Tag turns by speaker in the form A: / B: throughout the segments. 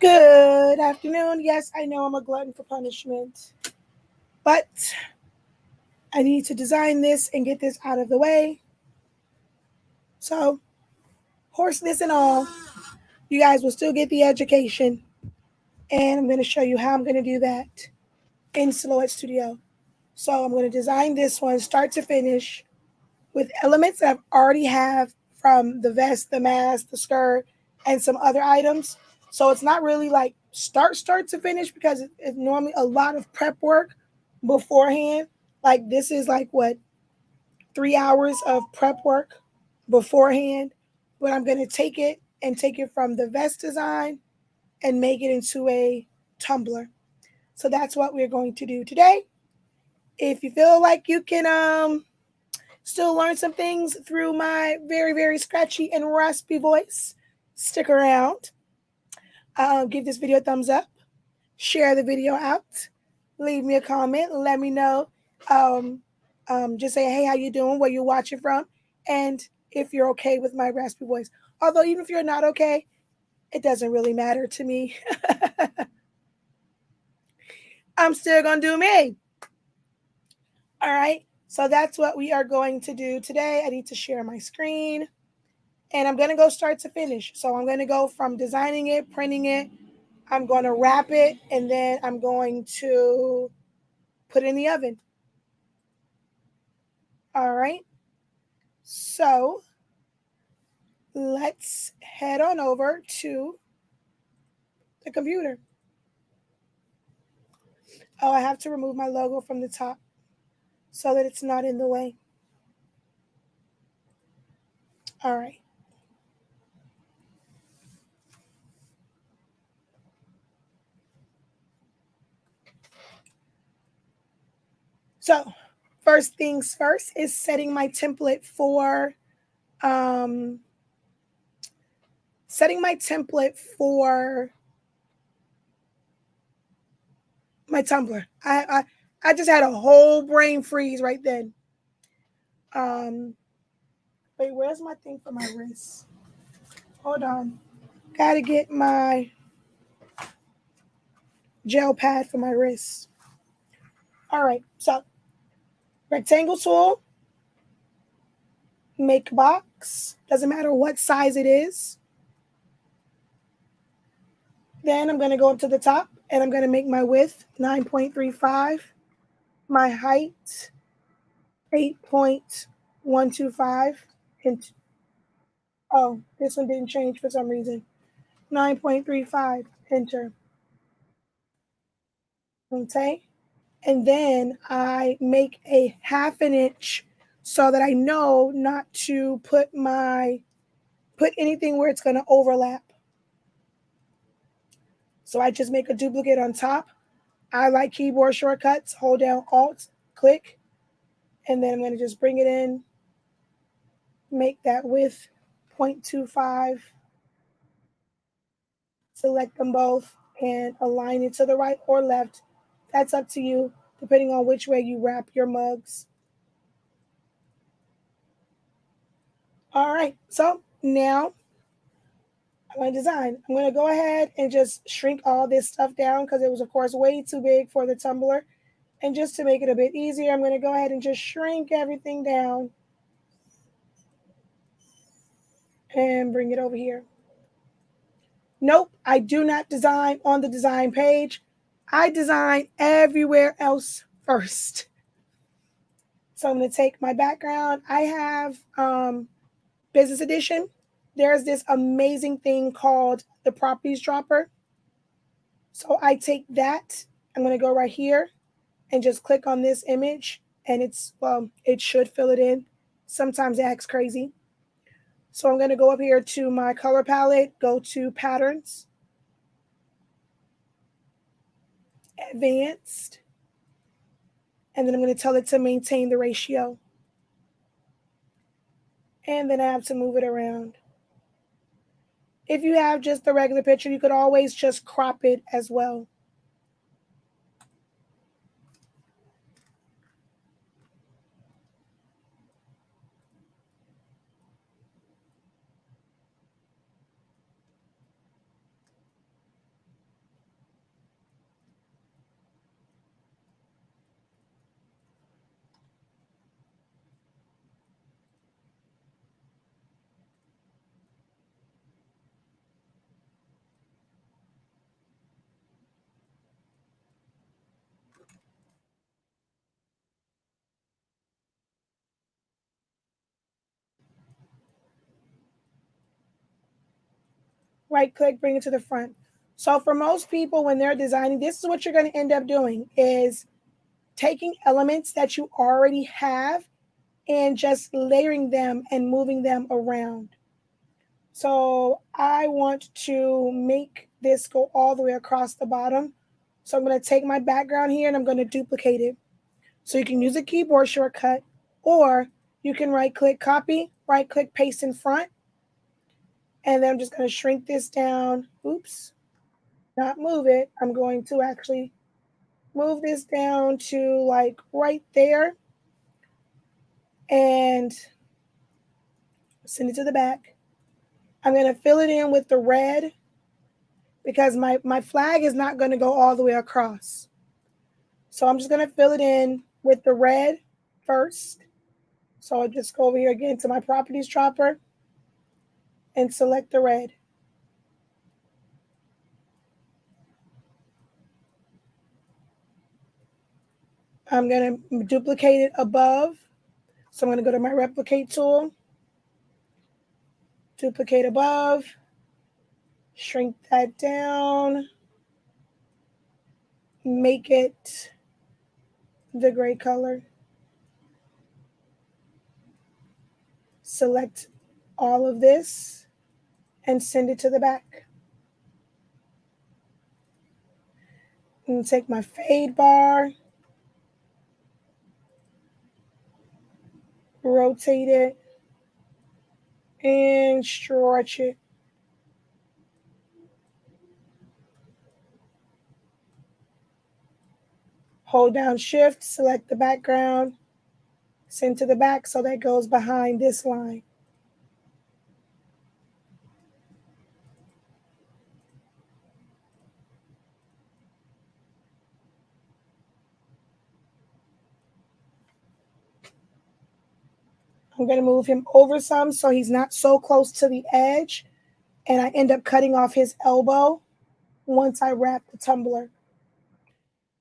A: Good afternoon. Yes, I know I'm a glutton for punishment, but I need to design this and get this out of the way. So, hoarseness and all, you guys will still get the education. And I'm going to show you how I'm going to do that in Silhouette Studio. So, I'm going to design this one start to finish with elements that I already have from the vest, the mask, the skirt, and some other items. So it's not really like start to finish because it's normally a lot of prep work beforehand. Like this is like what 3 hours of prep work beforehand. But I'm gonna take it from the vest design and make it into a tumbler. So that's what we're going to do today. If you feel like you can still learn some things through my very, very scratchy and raspy voice, stick around. Give this video a thumbs up. Share the video out. Leave me a comment. Let me know. Just say, hey, how you doing? Where you watching from? And if you're okay with my raspy voice. Although even if you're not okay, it doesn't really matter to me. I'm still going to do me. All right. So that's what we are going to do today. I need to share my screen. And I'm going to go start to finish. So I'm going to go from designing it, printing it. I'm going to wrap it, and then I'm going to put it in the oven. All right. So let's head on over to the computer. Oh, I have to remove my logo from the top so that it's not in the way. All right. So first things first is setting my template for my tumbler. I just had a whole brain freeze right then. Wait, where's my thing for my wrist? Hold on. Gotta get my gel pad for my wrist. All right, so rectangle tool, make box, doesn't matter what size it is. Then I'm gonna go up to the top and I'm gonna make my width 9.35, my height 8.125, and oh, this one didn't change for some reason. 9.35, enter. Okay. And then I make a 1/2 inch so that I know not to put anything where it's going to overlap. So I just make a duplicate on top. I like keyboard shortcuts. Hold down Alt, click, and then I'm going to just bring it in, make that width 0.25, select them both, and align it to the right or left. That's up to you, depending on which way you wrap your mugs. All right, so now I'm going to design. I'm going to go ahead and just shrink all this stuff down because it was, of course, way too big for the tumbler. And just to make it a bit easier, I'm going to go ahead and just shrink everything down and bring it over here. Nope, I do not design on the design page. I design everywhere else first. So I'm going to take my background. I have Business Edition. There's this amazing thing called the Properties Dropper. So I take that. I'm going to go right here and just click on this image, and it should fill it in. Sometimes it acts crazy. So I'm going to go up here to my color palette, go to Patterns, Advanced, and then I'm going to tell it to maintain the ratio. And then I have to move it around. If you have just the regular picture, you could always just crop it as well. right click, bring it to the front. So for most people, when they're designing, this is what you're going to end up doing, is taking elements that you already have and just layering them and moving them around. So I want to make this go all the way across the bottom. So I'm going to take my background here and I'm going to duplicate it. So you can use a keyboard shortcut, or you can right click, copy, right click, paste in front. And then I'm just going to shrink this down. Oops, not move it. I'm going to actually move this down to like right there and send it to the back. I'm going to fill it in with the red because my flag is not going to go all the way across. So I'm just going to fill it in with the red first. So I'll just go over here again to my properties dropper and select the red. I'm going to duplicate it above. So I'm going to go to my replicate tool, duplicate above, shrink that down, make it the gray color. Select all of this and send it to the back. And take my fade bar, rotate it, and stretch it. Hold down shift, select the background, send to the back so that goes behind this line. I'm going to move him over some so he's not so close to the edge, and I end up cutting off his elbow once I wrap the tumbler.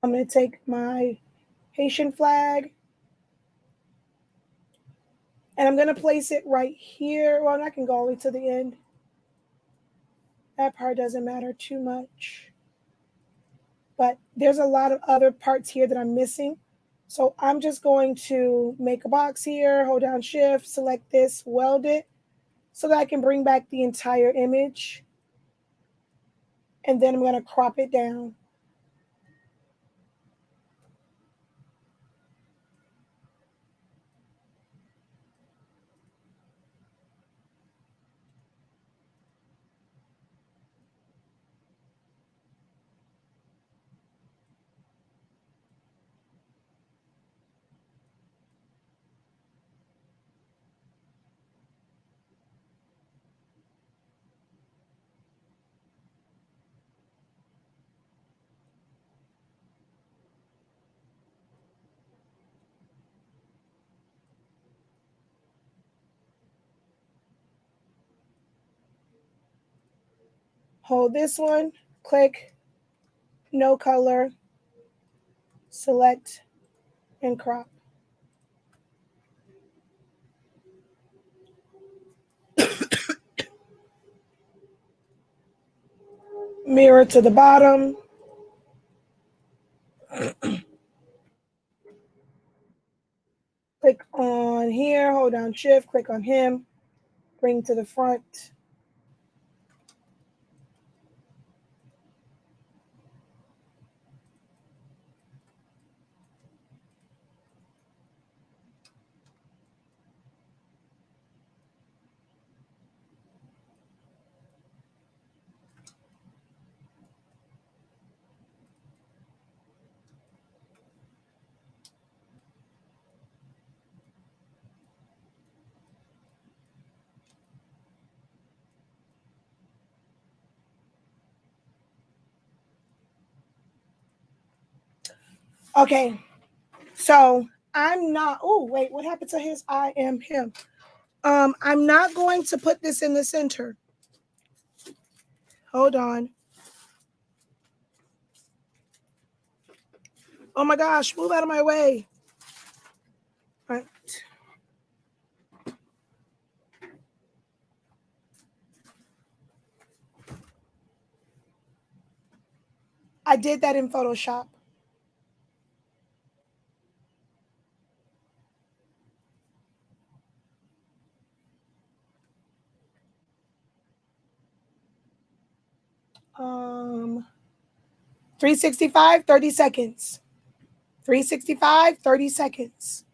A: I'm going to take my Haitian flag and I'm going to place it right here. Well, I can go all the way to the end. That part doesn't matter too much. But there's a lot of other parts here that I'm missing. So I'm just going to make a box here, hold down shift, select this, weld it, so that I can bring back the entire image. And then I'm going to crop it down. Hold this one, click, no color, select, and crop. Mirror to the bottom. Click on here, hold down shift, click on him, bring to the front. Okay, so I'm not, oh, wait, what happened to his I am him? I'm not going to put this in the center. Hold on. Oh my gosh, move out of my way. All right. I did that in Photoshop. Um, 365, 30 seconds. 365, 30 seconds.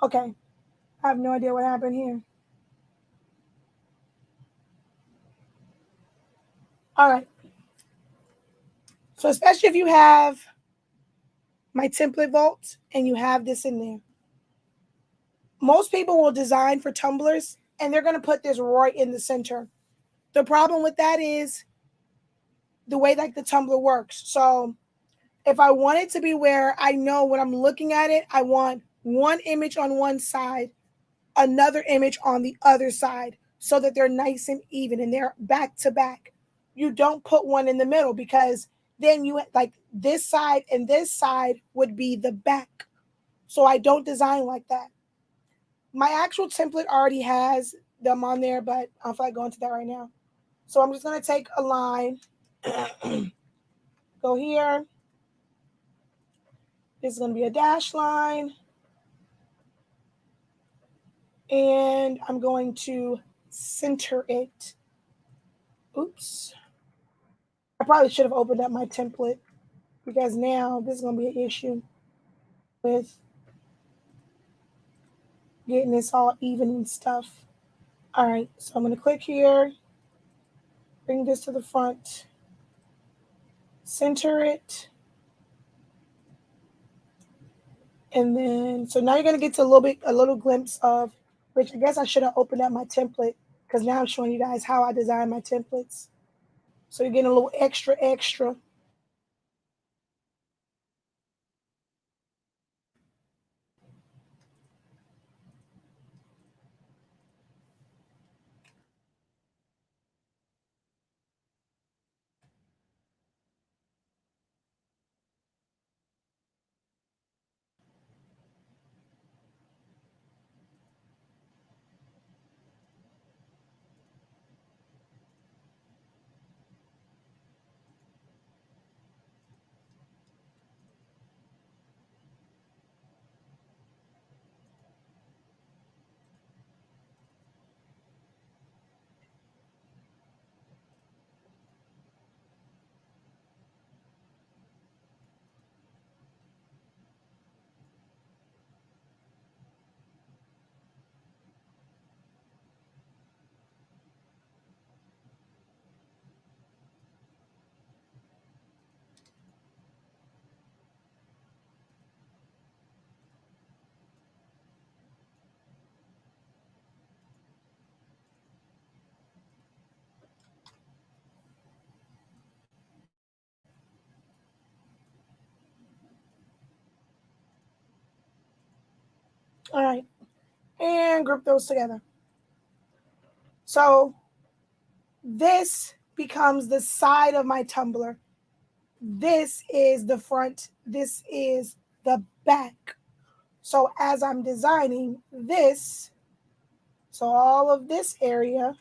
A: Okay. I have no idea what happened here. All right. So especially if you have my template vault and you have this in there. Most people will design for tumblers and they're going to put this right in the center. The problem with that is the way that the tumbler works. So if I want it to be where I know when I'm looking at it, I want one image on one side, another image on the other side, so that they're nice and even and they're back to back. You don't put one in the middle because then you like this side and this side would be the back. So I don't design like that. My actual template already has them on there, but I don't feel like going to that right now. So I'm just going to take a line, go here. This is going to be a dash line. And I'm going to center it. Oops. I probably should have opened up my template because now this is going to be an issue with getting this all even and stuff. All right, so I'm going to click here, bring this to the front, center it. And then, so now you're going to get to a little glimpse of, which I guess I should have opened up my template because now I'm showing you guys how I design my templates. So you're getting a little extra. All right, and group those together. So this becomes the side of my tumbler. This is the front. This is the back. So as I'm designing this, so all of this area,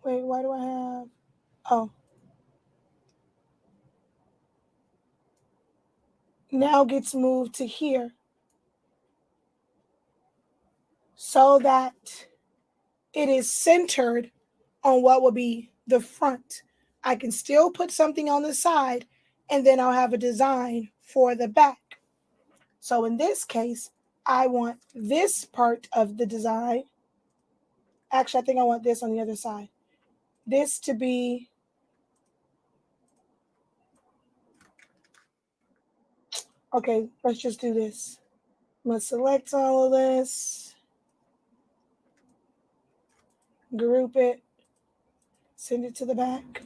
A: wait, why do I have, oh, now gets moved to here so that it is centered on what will be the front. I can still put something on the side and then I'll have a design for the back. So in this case, I want this part of the design. Actually, I think I want this on the other side. This to be, okay, let's just do this. I'm going to select all of this, group it, send it to the back.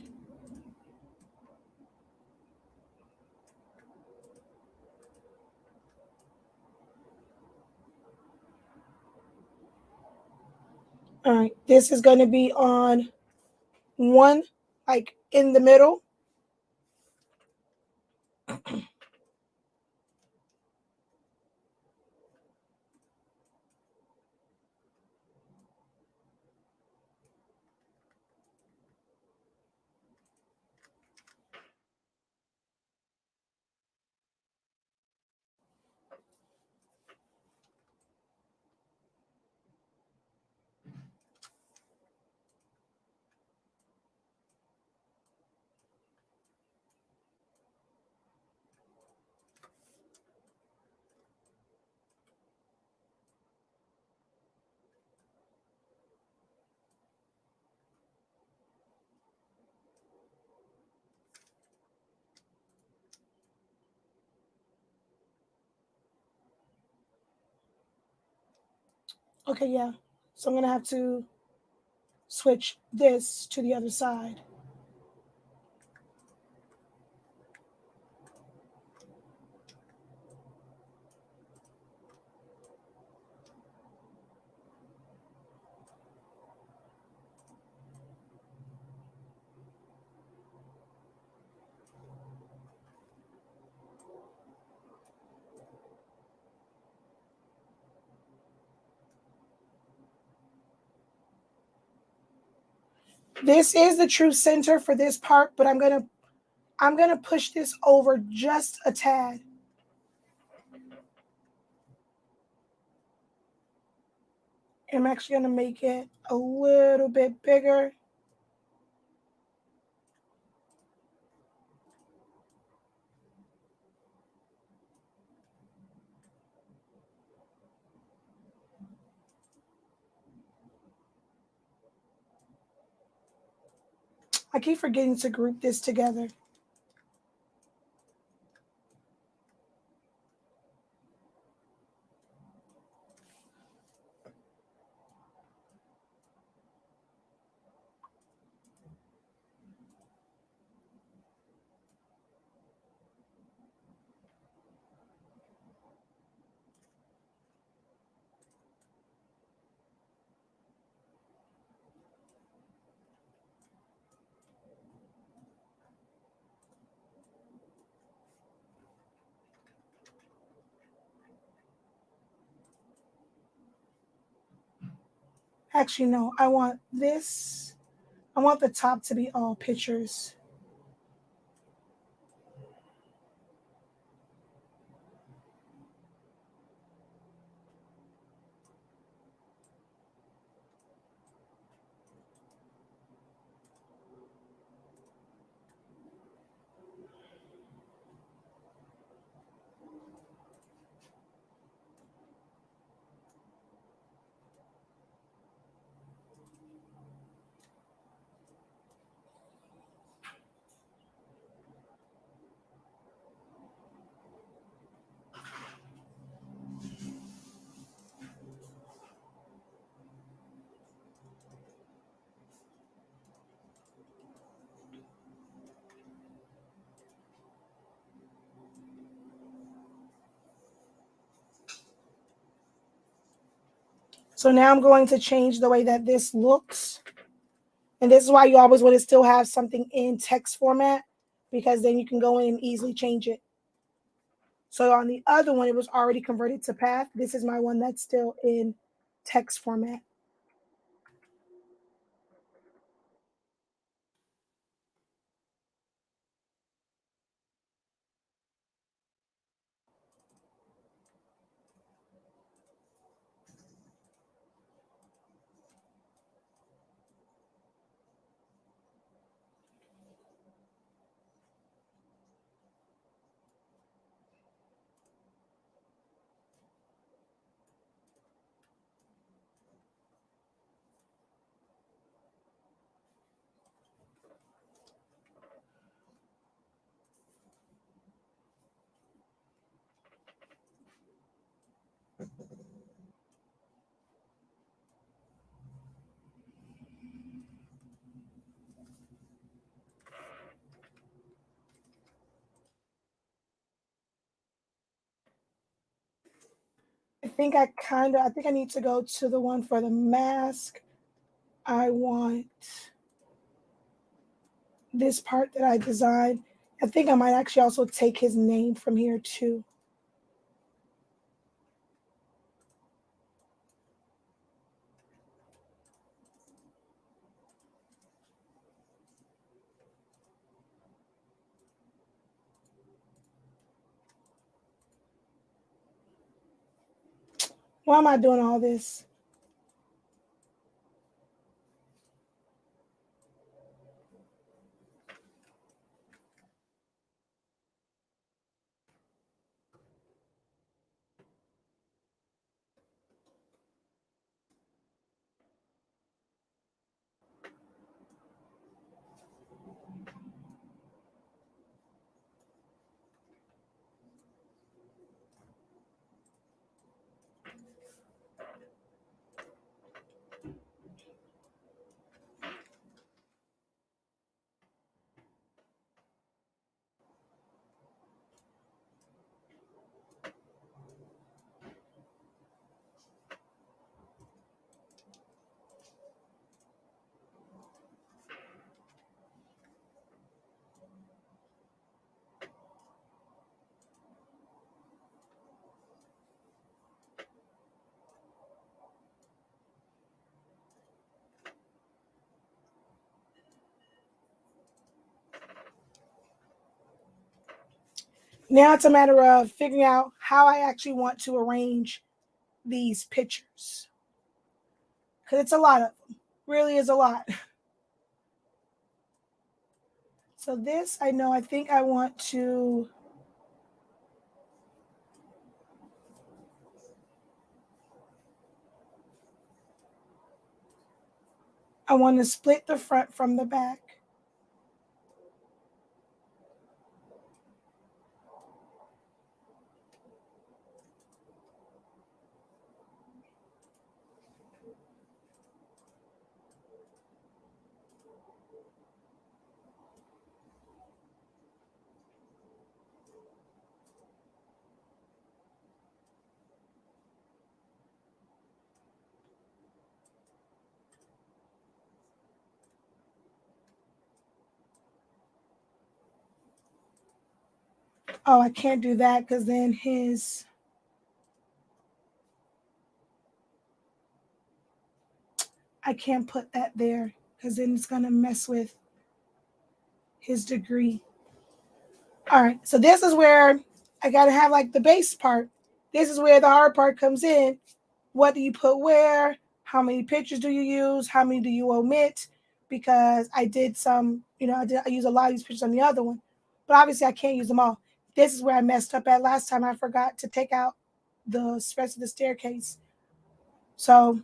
A: All right, this is going to be on one like in the middle. Okay, yeah. So I'm going to have to switch this to the other side. This is the true center for this part, but I'm gonna push this over just a tad. I'm actually gonna make it a little bit bigger. I keep forgetting to group this together. Actually, no, I want this. I want the top to be all pictures. So now I'm going to change the way that this looks. And this is why you always want to still have something in text format, because then you can go in and easily change it. So on the other one, it was already converted to path. This is my one that's still in text format. I think I need to go to the one for the mask. I want this part that I designed. I think I might actually also take his name from here too. Why am I doing all this? Now it's a matter of figuring out how I actually want to arrange these pictures. Because it's a lot of them. Really is a lot. So this, I know, I think I want to... I want to split the front from the back. Oh, I can't do that because then his... I can't put that there because then it's going to mess with his degree. All right, so this is where I got to have like the base part. This is where the hard part comes in. What do you put where? How many pictures do you use? How many do you omit? Because I did some, I use a lot of these pictures on the other one, but obviously I can't use them all. This is where I messed up at last time. I forgot to take out the rest of the staircase. So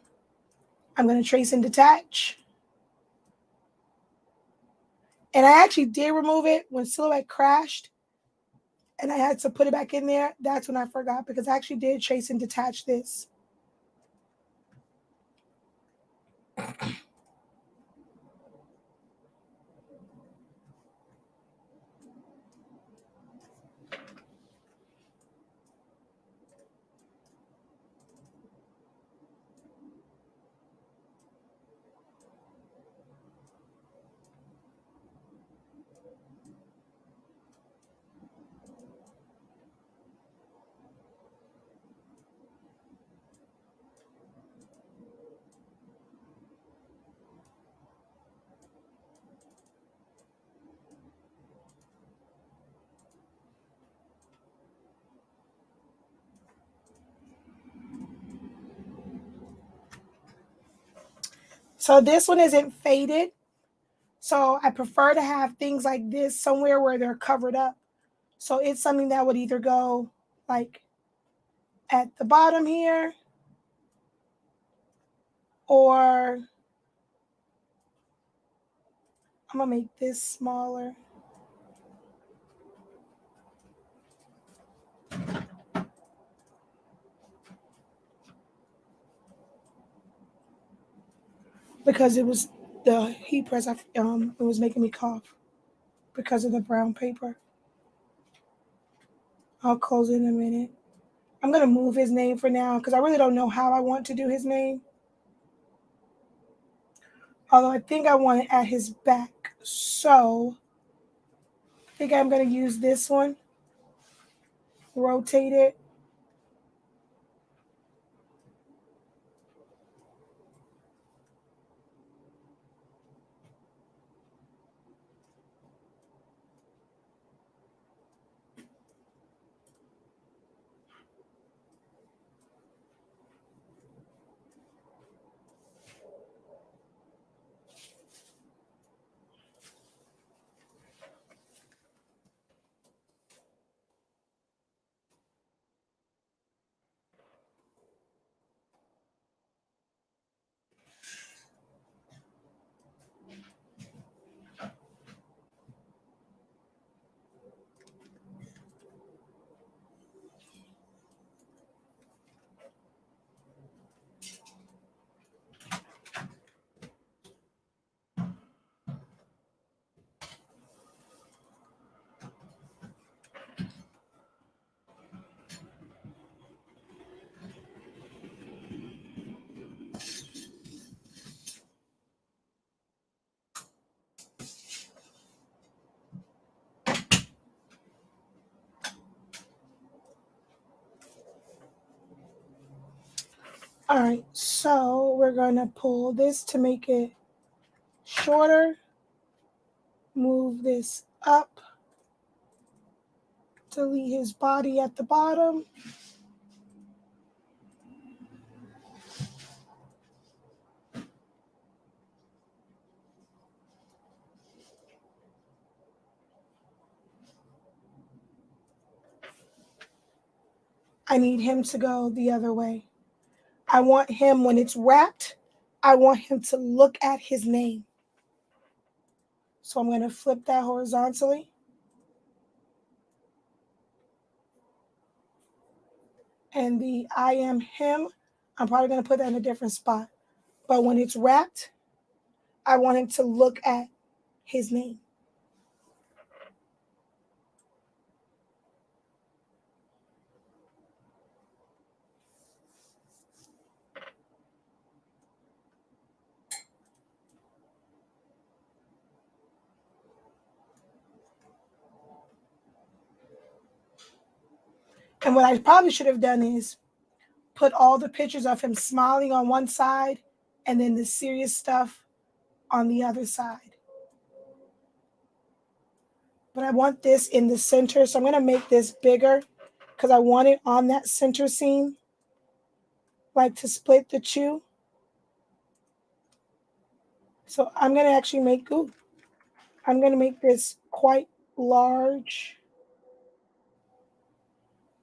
A: I'm going to trace and detach. And I actually did remove it when Silhouette crashed and I had to put it back in there. That's when I forgot because I actually did trace and detach this. So this one isn't faded. So I prefer to have things like this somewhere where they're covered up. So it's something that would either go like at the bottom here or I'm going to make this smaller. Because it was the heat press, it was making me cough because of the brown paper. I'll close it in a minute. I'm going to move his name for now because I really don't know how I want to do his name. Although I think I want it at his back. So think I'm going to use this one. Rotate it. All right, so we're going to pull this to make it shorter. Move this up. Delete his body at the bottom. I need him to go the other way. I want him, when it's wrapped, I want him to look at his name. So I'm going to flip that horizontally. And the I am him, I'm probably going to put that in a different spot. But when it's wrapped, I want him to look at his name. And what I probably should have done is put all the pictures of him smiling on one side and then the serious stuff on the other side. But I want this in the center, so I'm going to make this bigger because I want it on that center seam, like to split the two. So I'm going to actually I'm going to make this quite large.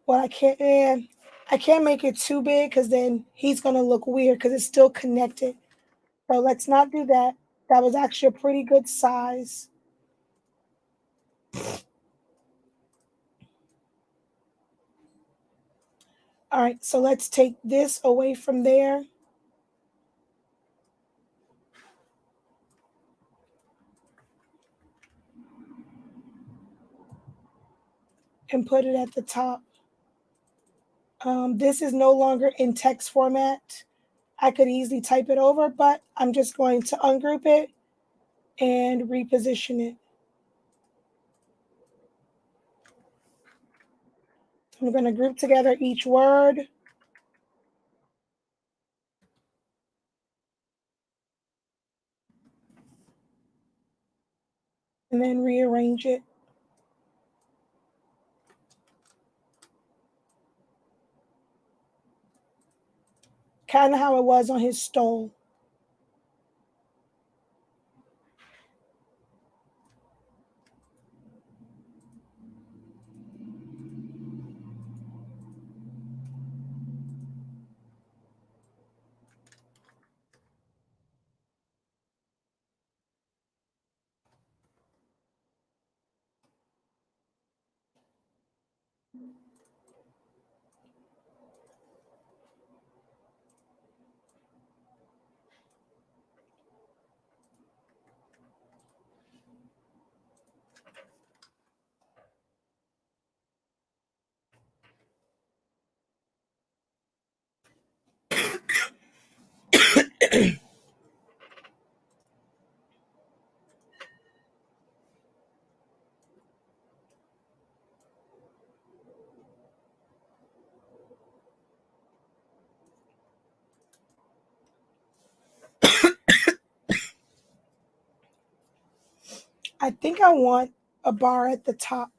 A: Well, I can't make it too big because then he's going to look weird because it's still connected. So let's not do that. That was actually a pretty good size. All right, so let's take this away from there. And put it at the top. This is no longer in text format. I could easily type it over, but I'm just going to ungroup it and reposition it. I'm going to group together each word. And then rearrange it. Kind of how it was on his stole. I think I want a bar at the top.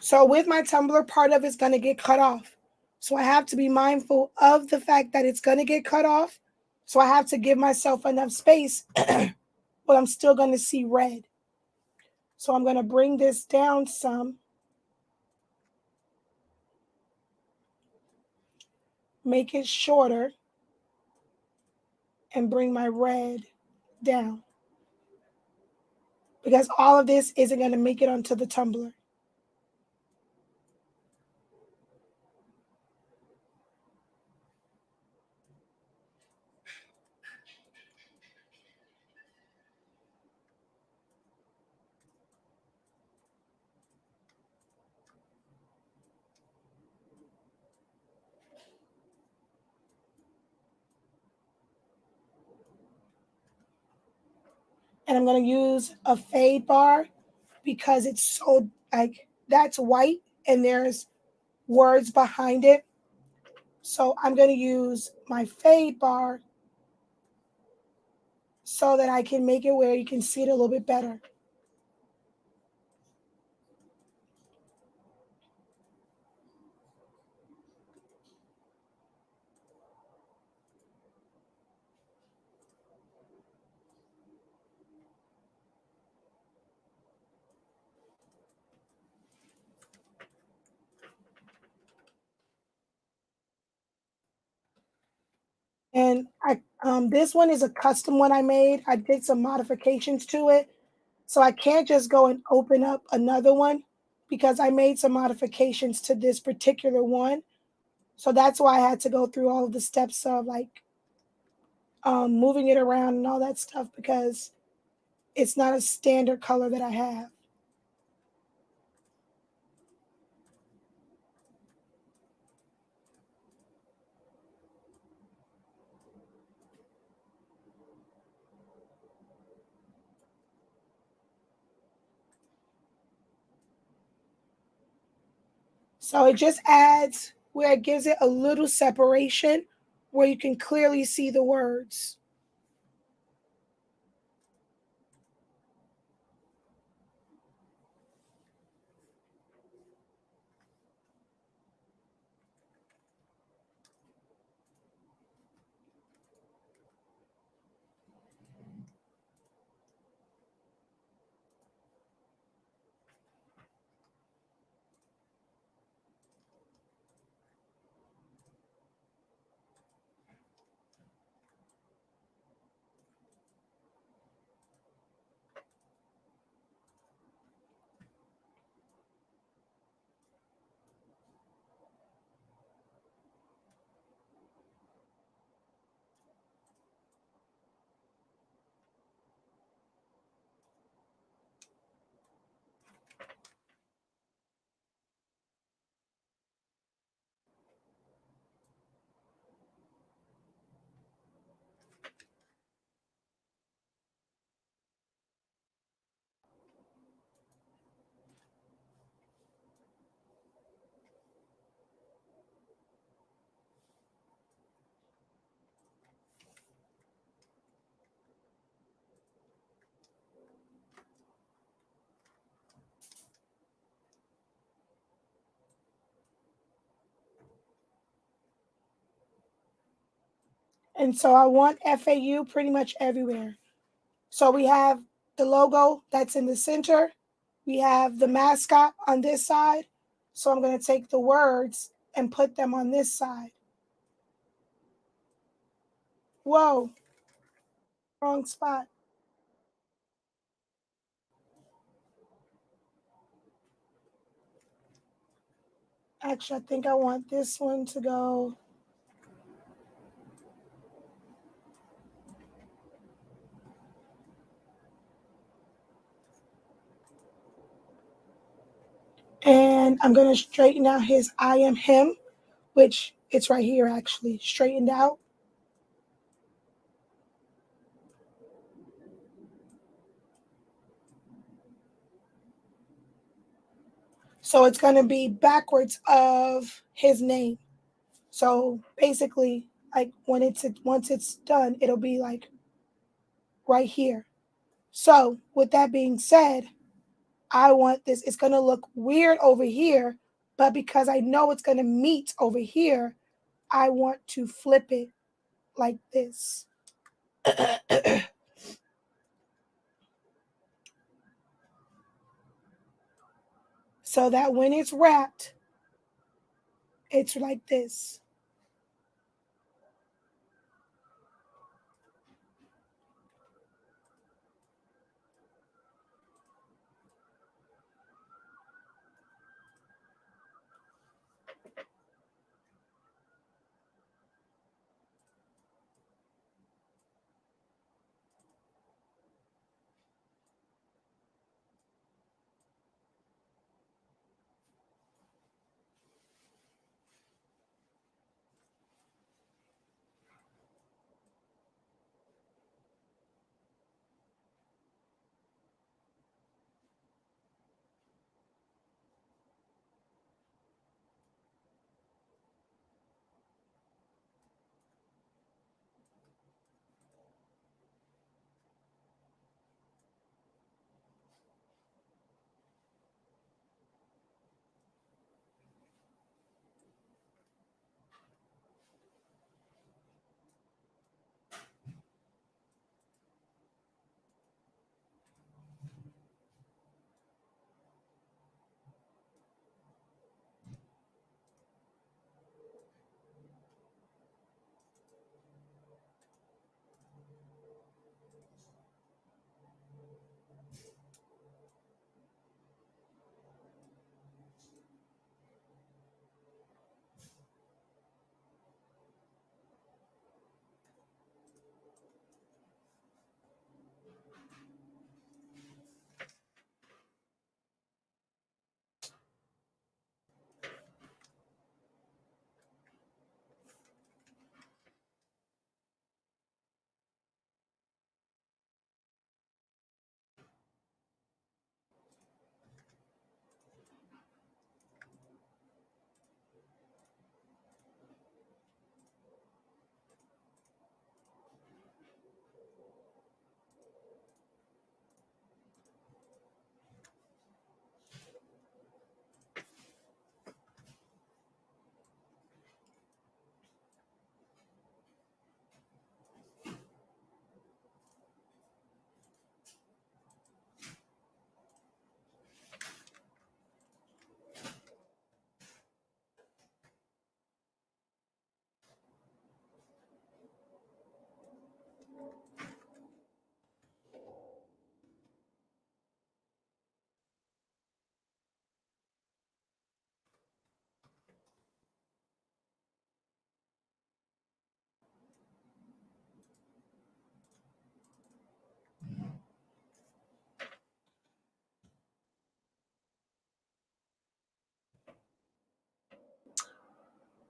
A: So with my tumbler, part of it's going to get cut off. So I have to be mindful of the fact that it's going to get cut off. So I have to give myself enough space, but I'm still going to see red. So I'm going to bring this down some, make it shorter, and bring my red down. Because all of this isn't going to make it onto the tumbler. And I'm going to use a fade bar because it's so, like, that's white and there's words behind it. So I'm going to use my fade bar so that I can make it where you can see it a little bit better. And this one is a custom one I made. I did some modifications to it. So I can't just go and open up another one because I made some modifications to this particular one. So that's why I had to go through all of the steps of like moving it around and all that stuff because it's not a standard color that I have. So it just adds where it gives it a little separation where you can clearly see the words. And so I want FAU pretty much everywhere. So we have the logo that's in the center. We have the mascot on this side. So I'm going to take the words and put them on this side. Whoa, wrong spot. Actually, I think I want this one to go. And I'm going to straighten out his I am him, which it's right here actually, straightened out. So it's going to be backwards of his name. So basically, like once it's done, it'll be like right here. So with that being said, I want this. It's going to look weird over here, but because I know it's going to meet over here, I want to flip it like this. So that when it's wrapped, it's like this.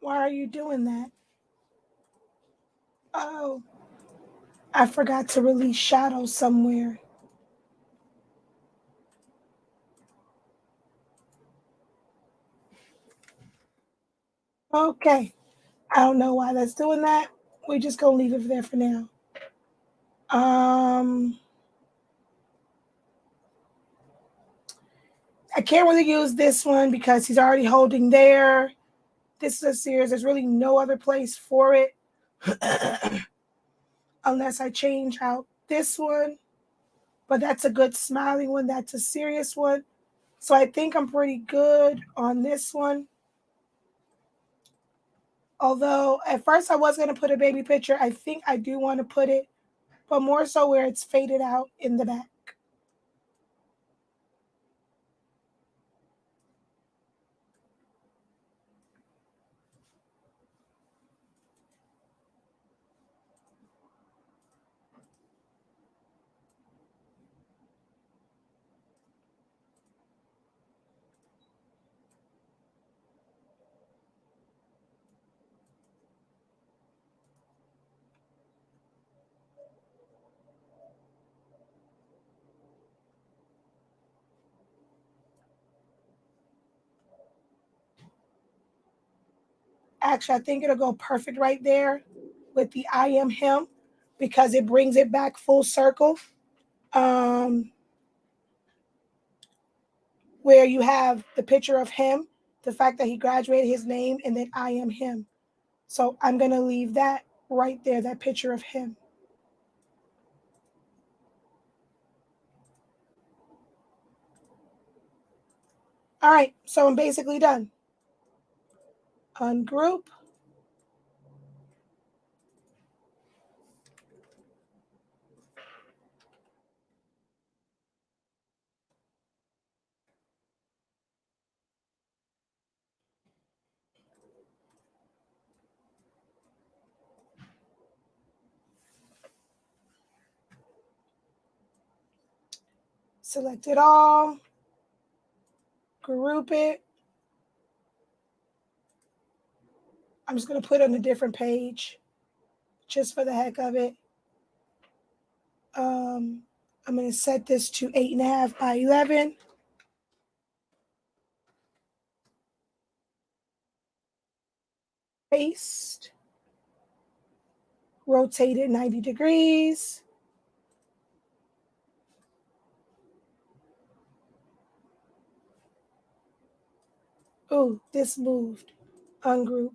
A: Why are you doing that? Oh, I forgot to release shadow somewhere. Okay. I don't know why that's doing that. We're just gonna leave it there for now. Um, I can't really use this one because he's already holding there. This is a series. There's really no other place for it unless I change out this one. But that's a good smiling one. That's a serious one. So I think I'm pretty good on this one. Although at first I was going to put a baby picture, I think I do want to put it, but more so where it's faded out in the back. Actually, I think it'll go perfect right there with the I am him because it brings it back full circle. Where you have the picture of him, the fact that he graduated, his name, and then I am him. So I'm going to leave that right there, that picture of him. All right, so I'm basically done. Ungroup. Select it all. Group it. I'm just going to put it on a different page just for the heck of it. I'm going to set this to 8.5 by 11. Paste. Rotate it 90 degrees. Ooh, this moved. Ungroup.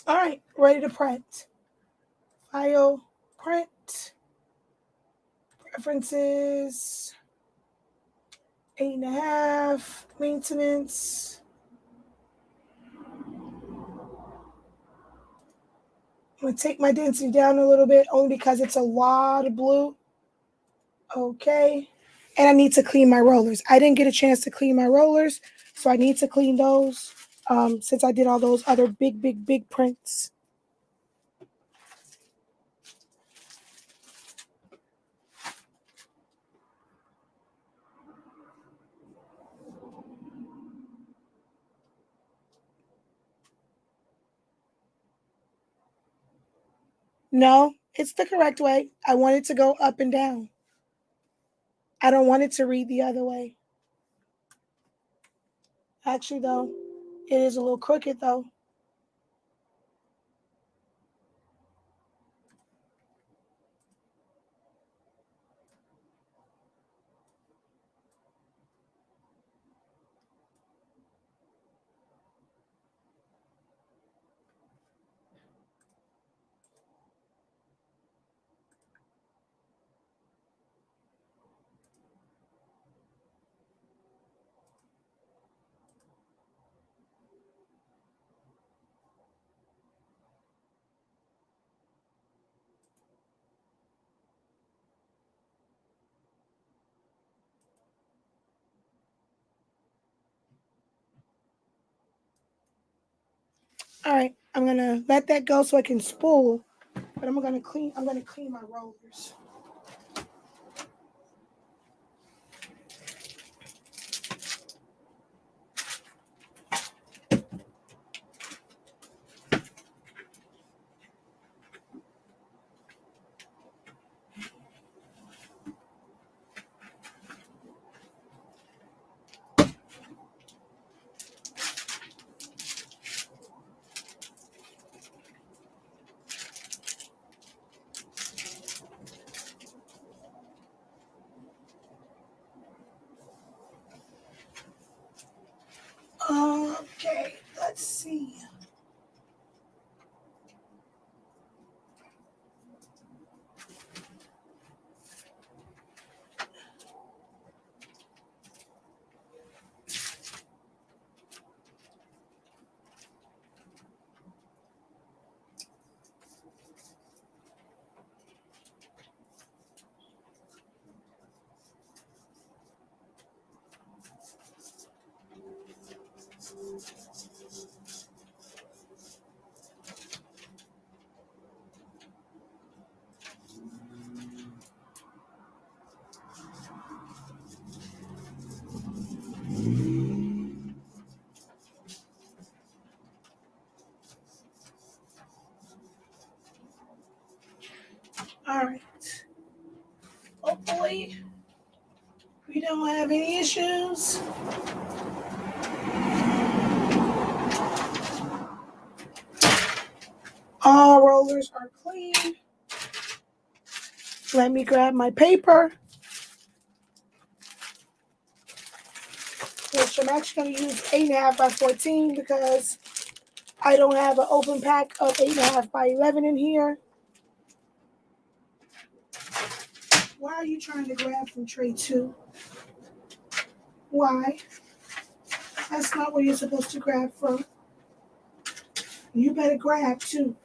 A: All right, ready to print. File, print, preferences, 8.5, maintenance. I'm going to take my density down a little bit only because it's a lot of blue. Okay. And I need to clean my rollers. I didn't get a chance to clean my rollers, so I need to clean those since I did all those other big prints. No, it's the correct way. I want it to go up and down. I don't want it to read the other way. Actually, though, it is a little crooked, though. All right, I'm gonna let that go so I can spool, but I'm gonna clean my rollers. All right. Hopefully, we don't have any issues. All rollers are clean. Let me grab my paper, which I'm actually going to use 8.5 by 14 because I don't have an open pack of 8.5 by 11 in here. Why are you trying to grab from tray 2? Why? That's not where you're supposed to grab from. You better grab too.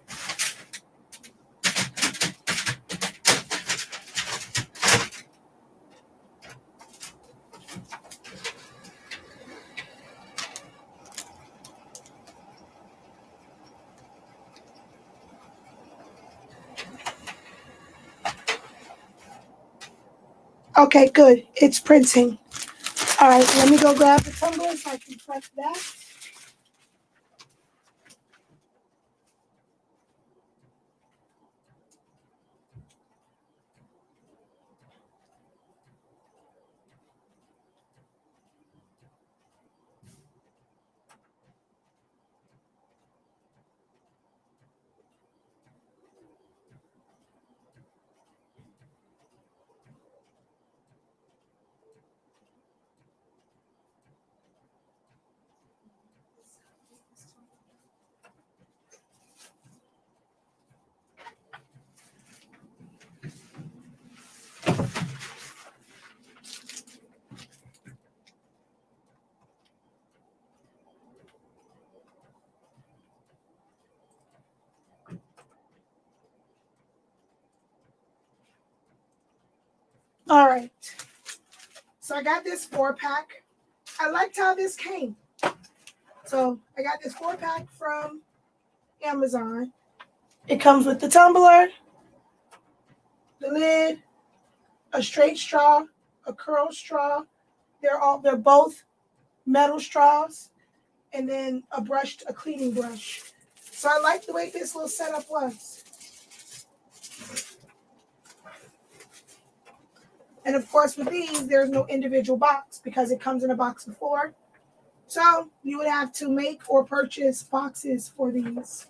A: Okay, good. It's printing. All right, let me go grab the tumbler so I can prep that. All right. So I got this 4-pack. I liked how this came. So I got this 4-pack from Amazon. It comes with the tumbler, the lid, a straight straw, a curl straw. They're both metal straws, and then a cleaning brush. So I like the way this little setup was. And of course, with these, there's no individual box because it comes in a box of 4. So you would have to make or purchase boxes for these.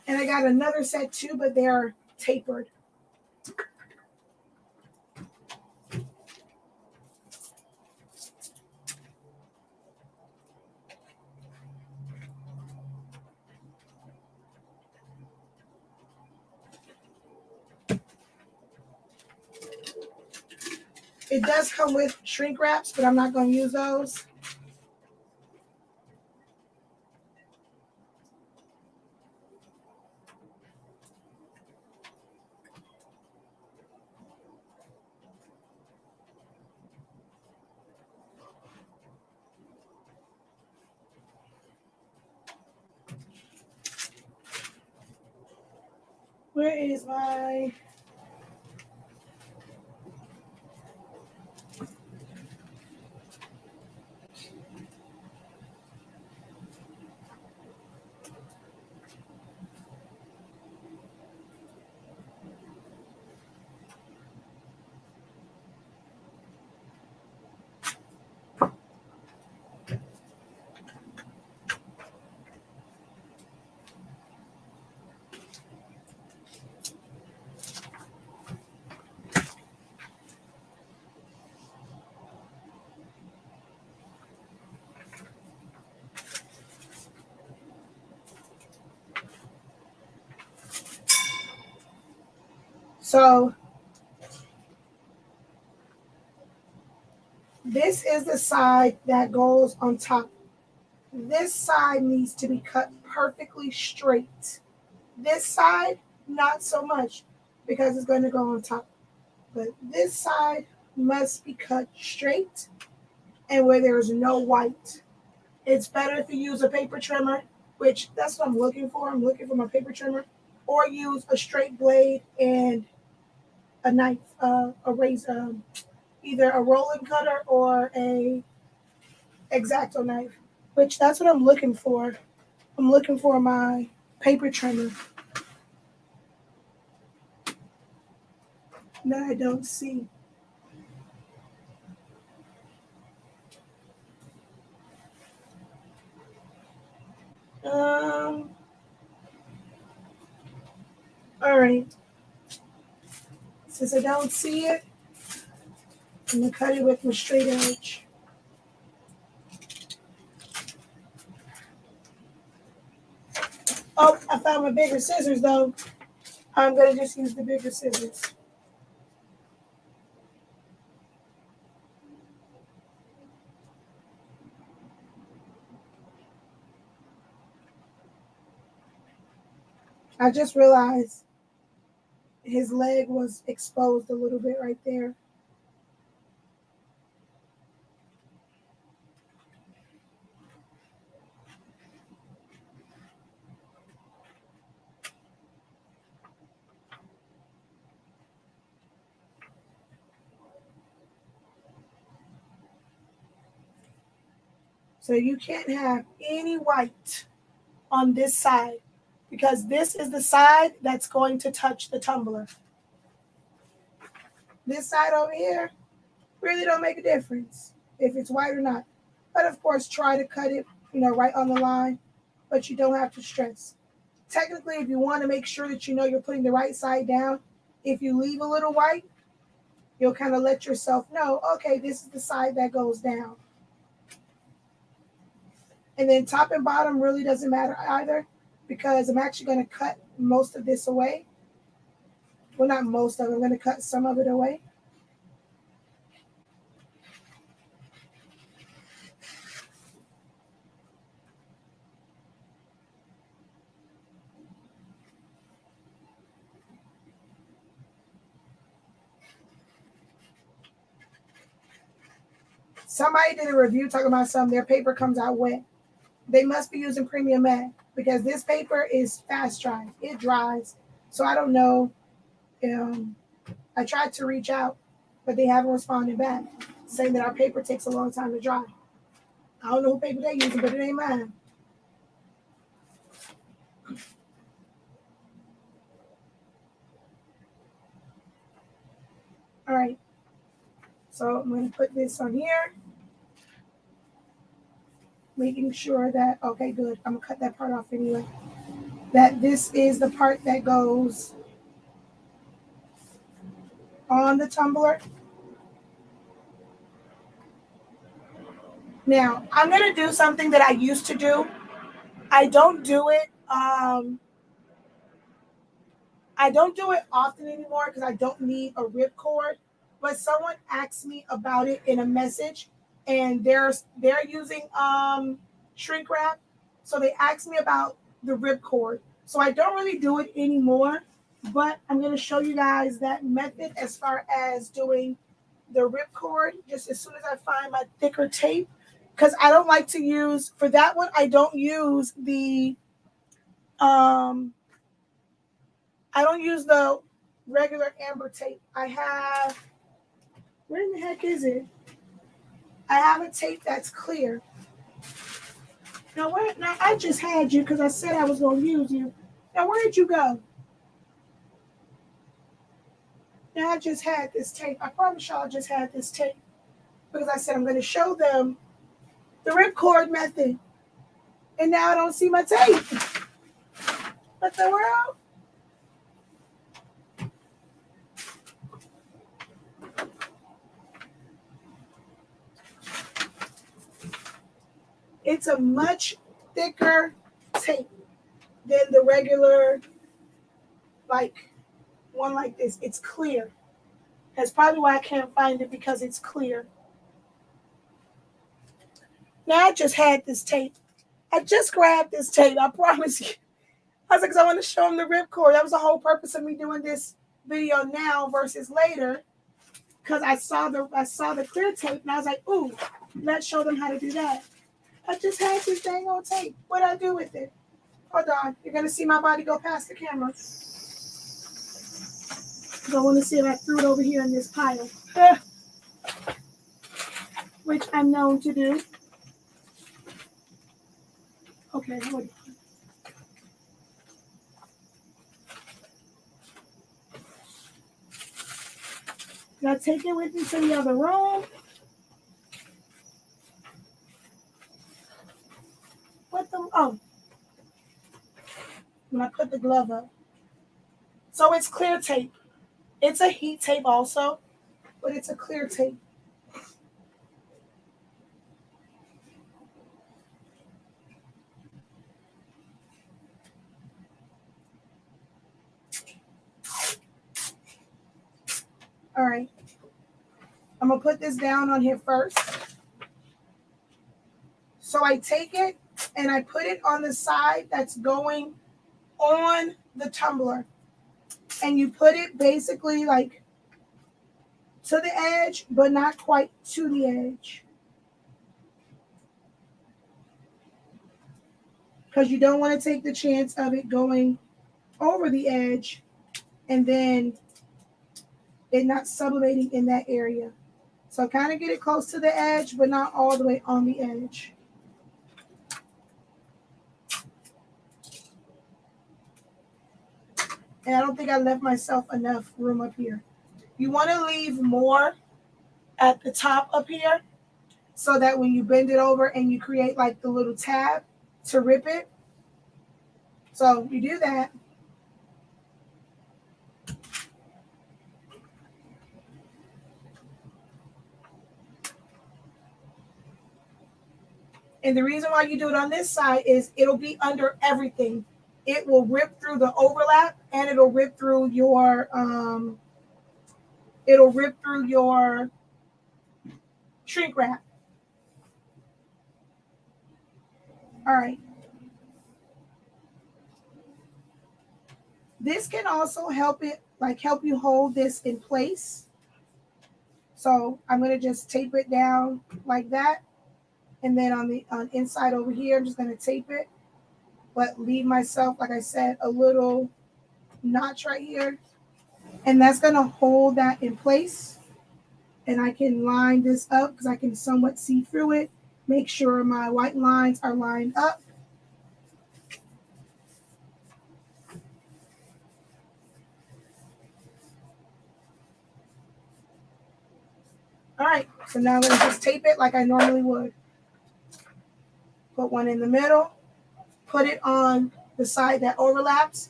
A: And I got another set too, but they're tapered. It does come with shrink wraps, but I'm not going to use those. Where is my... So this is the side that goes on top. This side needs to be cut perfectly straight. This side, not so much because it's going to go on top. But this side must be cut straight and where there is no white. It's better if you use a paper trimmer, which that's what I'm looking for. I'm looking for my paper trimmer, or use a straight blade and a knife, a razor, either a rolling cutter or a X-Acto knife, which that's what I'm looking for. I'm looking for my paper trimmer that I don't see. All right. Since I don't see it, I'm gonna cut it with my straight edge. Oh, I found my bigger scissors though. I'm gonna just use the bigger scissors. I just realized his leg was exposed a little bit right there. So you can't have any white on this side because this is the side that's going to touch the tumbler. This side over here really don't make a difference if it's white or not. But of course, try to cut it, right on the line, but you don't have to stress. Technically, if you want to make sure that you know you're putting the right side down, if you leave a little white, you'll kind of let yourself know, okay, this is the side that goes down. And then top and bottom really doesn't matter either because I'm actually going to cut most of this away. Well, not most of it. I'm going to cut some of it away. Somebody did a review talking about their paper comes out wet. They must be using premium matte because this paper is fast drying. It dries. So I don't know. I tried to reach out, but they haven't responded back, saying that our paper takes a long time to dry. I don't know what paper they're using, but it ain't mine. All right. So I'm going to put this on here, making sure that, okay, good. I'm going to cut that part off anyway. That this is the part that goes on the tumbler. Now, I'm going to do something that I used to do. I don't do it. I don't do it often anymore because I don't need a ripcord. But someone asked me about it in a message, and they're using shrink wrap. So they asked me about the ripcord. So I don't really do it anymore, but I'm going to show you guys that method as far as doing the ripcord just as soon as I find my thicker tape. Because I don't like to use, for that one, I don't use the regular amber tape. I have, where in the heck is it? I have a tape that's clear. Now, I just had you because I said I was going to use you. Now, where did you go? Now, I just had this tape. I promise y'all I just had this tape because I said I'm going to show them the ripcord method. And now I don't see my tape. What the world? It's a much thicker tape than the regular, one like this. It's clear. That's probably why I can't find it because it's clear. Now I just had this tape. I just grabbed this tape. I promise you. I was like, 'cause I want to show them the ripcord. That was the whole purpose of me doing this video now versus later. Because I saw the clear tape and I was like, ooh, let's show them how to do that. I just had this dang old tape. What'd I do with it? Hold on. You're going to see my body go past the camera. I want to see if I threw it over here in this pile. which I'm known to do. Okay, hold on. Now take it with me to the other room. Oh, when I put the glove up. So it's clear tape. It's a heat tape also, but it's a clear tape. All right. I'm going to put this down on here first. So I take it and I put it on the side that's going on the tumbler. And you put it basically like to the edge, but not quite to the edge. Because you don't want to take the chance of it going over the edge and then it not sublimating in that area. So kind of get it close to the edge, but not all the way on the edge. And I don't think I left myself enough room up here. You want to leave more at the top up here so that when you bend it over and you create like the little tab to rip it. So you do that. And the reason why you do it on this side is it'll be under everything. It will rip through the overlap and it'll rip through your shrink wrap. All right. This can also help you hold this in place. So I'm going to just tape it down like that. And then on the inside over here, I'm just going to tape it, but leave myself, like I said, a little notch right here. And that's going to hold that in place. And I can line this up because I can somewhat see through it. Make sure my white lines are lined up. All right, so now I'm going to just tape it like I normally would. Put one in the middle, put it on the side that overlaps,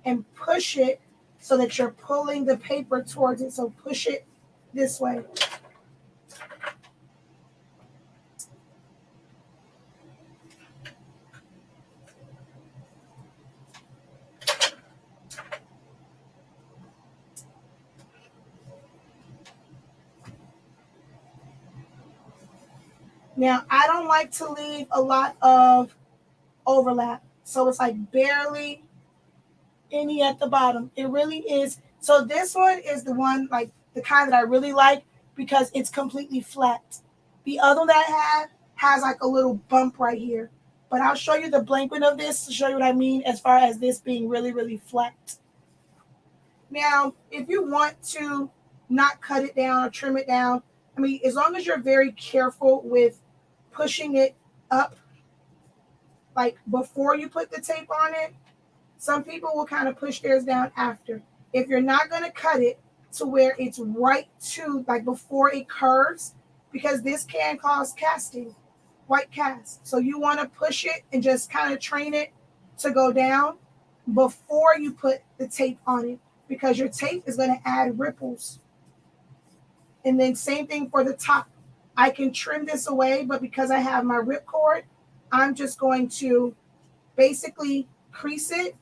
A: and push it so that you're pulling the paper towards it. So push it this way. Now, I don't like to leave a lot of overlap. So it's like barely any at the bottom. It really is. So this one is the one, like the kind that I really like because it's completely flat. The other one that I had has like a little bump right here. But I'll show you the blank one of this to show you what I mean as far as this being really, really flat. Now, if you want to not cut it down or trim it down, I mean, as long as you're very careful with pushing it up, like before you put the tape on it, some people will kind of push theirs down after. If you're not going to cut it to where it's right to, like before it curves, because this can cause casting, white cast. So you want to push it and just kind of train it to go down before you put the tape on it, because your tape is going to add ripples. And then same thing for the top. I can trim this away, but because I have my ripcord, I'm just going to basically crease it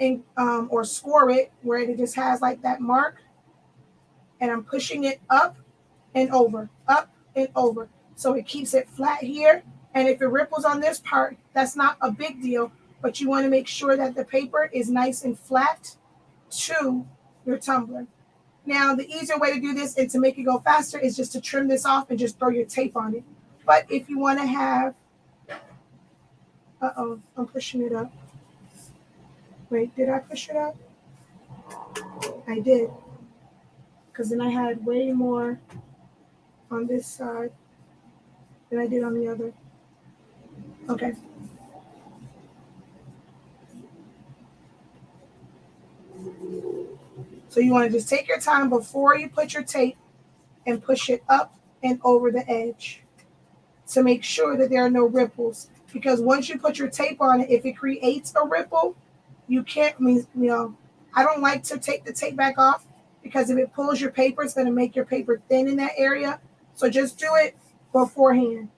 A: and or score it where it just has like that mark. And I'm pushing it up and over, up and over. So it keeps it flat here. And if it ripples on this part, that's not a big deal, but you want to make sure that the paper is nice and flat to your tumbler. Now, the easier way to do this and to make it go faster is just to trim this off and just throw your tape on it. But if you want to have, I'm pushing it up. Wait, did I push it up? I did. because then I had way more on this side than I did on the other. Okay. So you want to just take your time before you put your tape and push it up and over the edge to make sure that there are no ripples. Because once you put your tape on it, if it creates a ripple, you can't, I don't like to take the tape back off because if it pulls your paper, it's going to make your paper thin in that area. So just do it beforehand.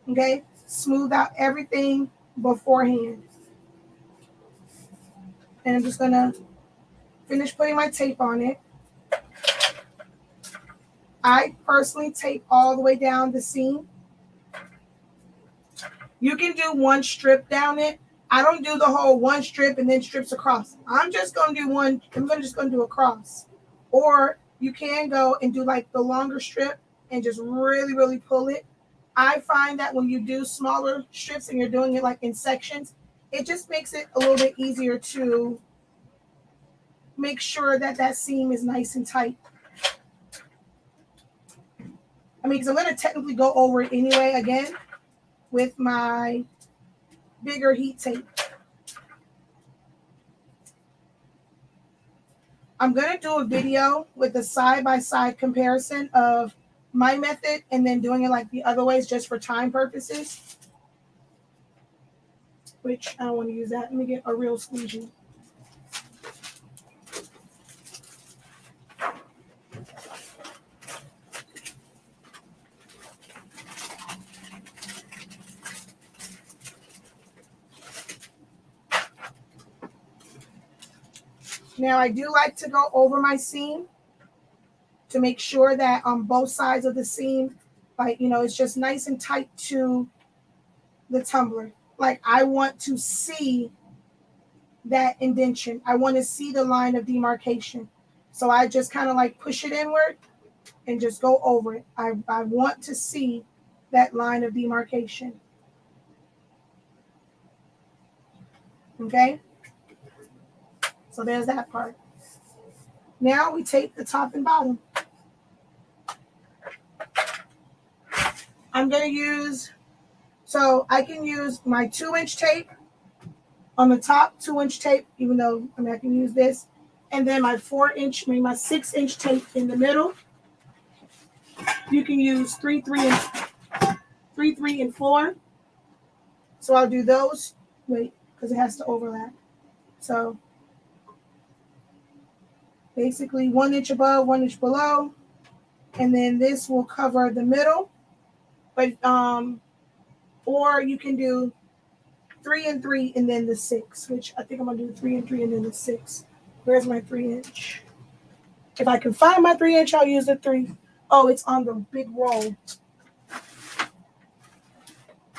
A: Okay? Smooth out everything beforehand. And I'm just going to finish putting my tape on it. I personally tape all the way down the seam. You can do one strip down it. I don't do the whole one strip and then strips across. I'm just going to do one. I'm just going to do a cross. Or you can go and do like the longer strip and just really, really pull it. I find that when you do smaller strips and you're doing it like in sections, it just makes it a little bit easier to make sure that that seam is nice and tight. I mean, because I'm going to technically go over it anyway again with my bigger heat tape. I'm going to do a video with a side-by-side comparison of my method and then doing it like the other ways just for time purposes. Which I don't want to use that. Let me get a real squeegee. Now, I do like to go over my seam to make sure that on both sides of the seam, like, it's just nice and tight to the tumbler. Like, I want to see that indentation. I want to see the line of demarcation. So I just kind of like push it inward and just go over it. I want to see that line of demarcation. Okay? So there's that part. Now we tape the top and bottom. I'm going to use, so I can use my 2-inch tape on the top, 2-inch tape, even though, I can use this. And then my 4-inch, my 6-inch tape in the middle. You can use 3, 3, and 4. So I'll do those. Wait, because it has to overlap. So basically 1 inch above, 1 inch below. And then this will cover the middle. But or you can do 3 and 3 and then the 6, which I think I'm gonna do 3 and 3 and then the 6. Where's my 3-inch? If I can find my 3-inch, I'll use the 3. Oh, it's on the big roll.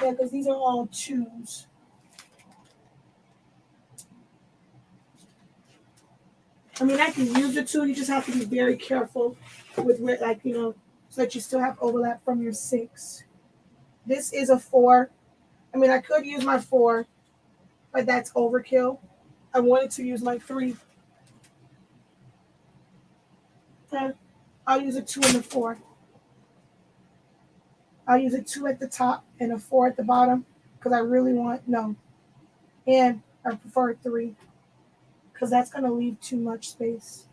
A: Yeah, because these are all 2s. I mean, I can use the 2. You just have to be very careful with where, so that you still have overlap from your 6. This is a 4. I mean, I could use my 4, but that's overkill. I wanted to use my 3. Okay. I'll use a 2 and a 4. I'll use a 2 at the top and a 4 at the bottom because I really want, no. And I prefer a 3 because that's going to leave too much space.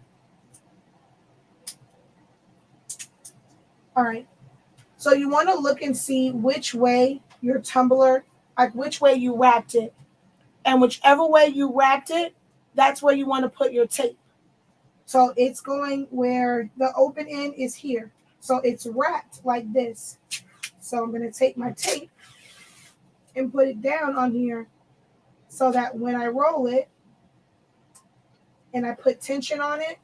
A: All right. So you want to look and see which way your tumbler, like which way you wrapped it. And whichever way you wrapped it, that's where you want to put your tape. So it's going where the open end is here. So it's wrapped like this. So I'm going to take my tape and put it down on here so that when I roll it and I put tension on it,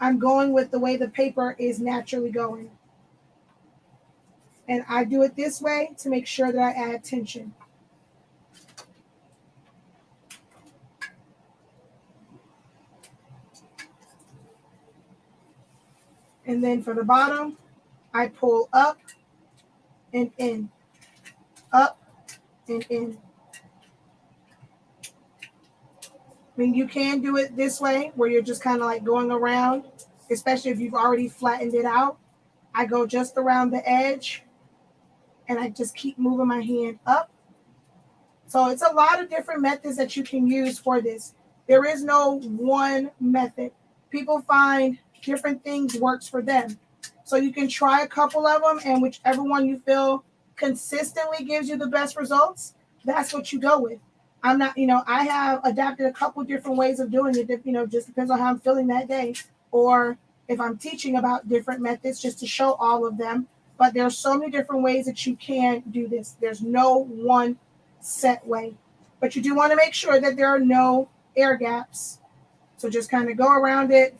A: I'm going with the way the paper is naturally going. And I do it this way to make sure that I add tension. And then for the bottom, I pull up and in, up and in. I mean, you can do it this way where you're just kind of like going around, especially if you've already flattened it out. I go just around the edge and I just keep moving my hand up. So it's a lot of different methods that you can use for this. There is no one method. People find different things works for them. So you can try a couple of them, and whichever one you feel consistently gives you the best results, that's what you go with. I'm not, I have adapted a couple different ways of doing it. Just depends on how I'm feeling that day, or if I'm teaching about different methods, just to show all of them. But there are so many different ways that you can do this. There's no one set way, but you do want to make sure that there are no air gaps. So just kind of go around it.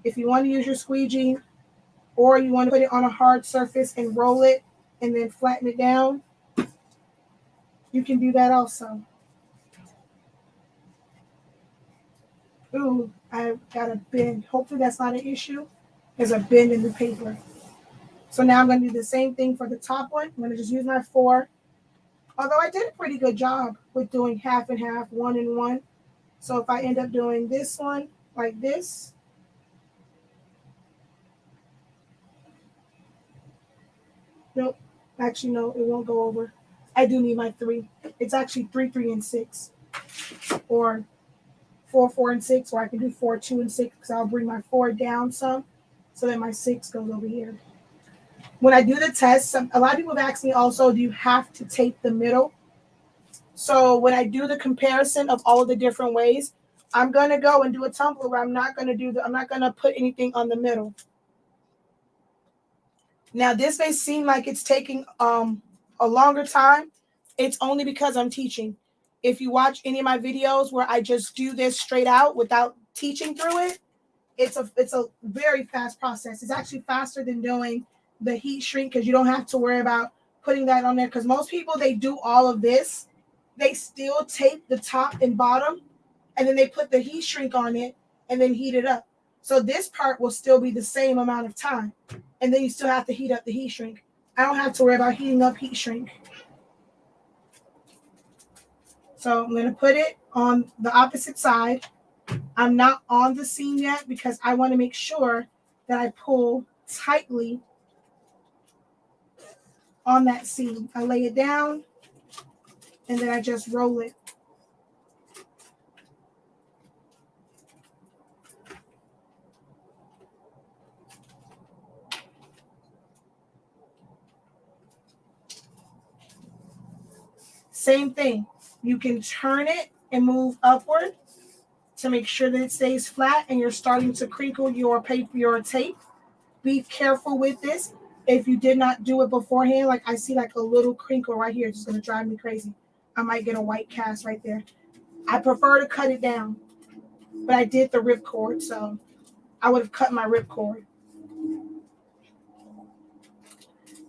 A: If you want to use your squeegee, or you want to put it on a hard surface and roll it and then flatten it down, you can do that also. Ooh, I got a bend. Hopefully that's not an issue. There's a bend in the paper. So now I'm going to do the same thing for the top one. I'm going to just use my 4. Although I did a pretty good job with doing half and half, 1 and 1. So if I end up doing this one like this, nope, actually no, it won't go over. I do need my 3. It's actually 3, 3, and 6, or 4, 4, and 6, or I can do 4, 2, and 6 because I'll bring my 4 down some, so that my 6 goes over here. When I do the test, a lot of people have asked me also, do you have to tape the middle? So when I do the comparison of all of the different ways, I'm going to go and do a tumbler where I'm not going to put anything on the middle. Now, this may seem like it's taking a longer time. It's only because I'm teaching. If you watch any of my videos where I just do this straight out without teaching through it, it's a very fast process. It's actually faster than doing the heat shrink because you don't have to worry about putting that on there. Because most people, they do all of this. They still tape the top and bottom, and then they put the heat shrink on it and then heat it up. So this part will still be the same amount of time. And then you still have to heat up the heat shrink. I don't have to worry about heating up heat shrink. So I'm going to put it on the opposite side. I'm not on the seam yet because I want to make sure that I pull tightly on that seam. I lay it down and then I just roll it. Same thing. You can turn it and move upward to make sure that it stays flat and you're starting to crinkle your paper, your tape. Be careful with this. If you did not do it beforehand, like I see like a little crinkle right here, it's just going to drive me crazy. I might get a white cast right there. I prefer to cut it down, but I did the ripcord, so I would have cut my ripcord.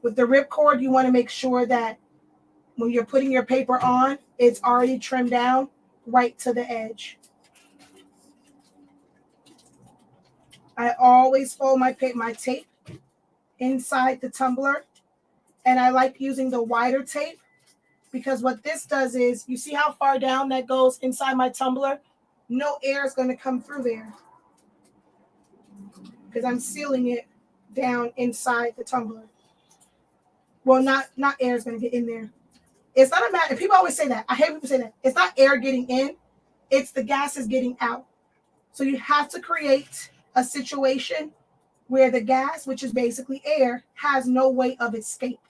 A: With the ripcord, you want to make sure that when you're putting your paper on, it's already trimmed down right to the edge. I always fold my tape inside the tumbler, and I like using the wider tape because what this does is, you see how far down that goes inside my tumbler? No air is going to come through there because I'm sealing it down inside the tumbler. Well, not air is going to get in there. It's not a matter. People always say that. I hate people say that. It's not air getting in. It's the gases getting out. So you have to create a situation where the gas, which is basically air, has no way of escape.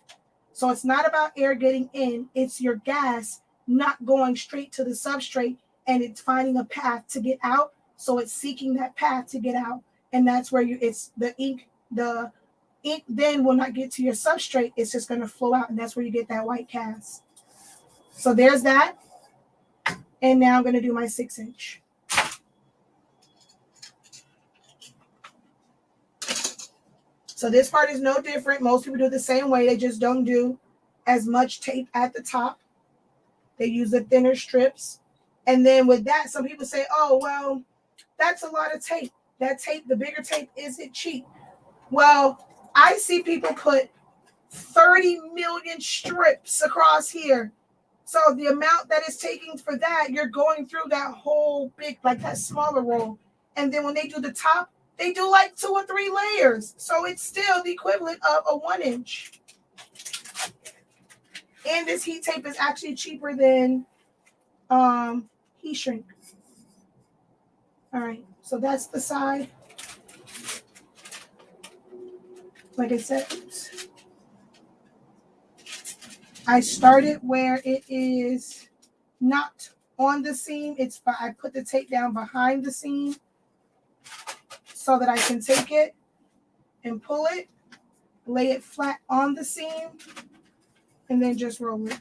A: So it's not about air getting in. It's your gas not going straight to the substrate and it's finding a path to get out. So it's seeking that path to get out. And that's where it's the ink then will not get to your substrate. It's just going to flow out. And that's where you get that white cast. So there's that. And now I'm going to do my 6-inch. So this part is no different. Most people do it the same way. They just don't do as much tape at the top. They use the thinner strips. And then with that, some people say, oh, well, that's a lot of tape. That tape, the bigger tape, isn't cheap. Well, I see people put 30 million strips across here. So the amount that it's taking for that, you're going through that whole big, like that smaller roll. And then when they do the top, they do like 2 or 3 layers. So it's still the equivalent of a 1-inch. And this heat tape is actually cheaper than heat shrink. All right, so that's the side. Like I said, I started where it is not on the seam. I put the tape down behind the seam so that I can take it and pull it, lay it flat on the seam, and then just roll it.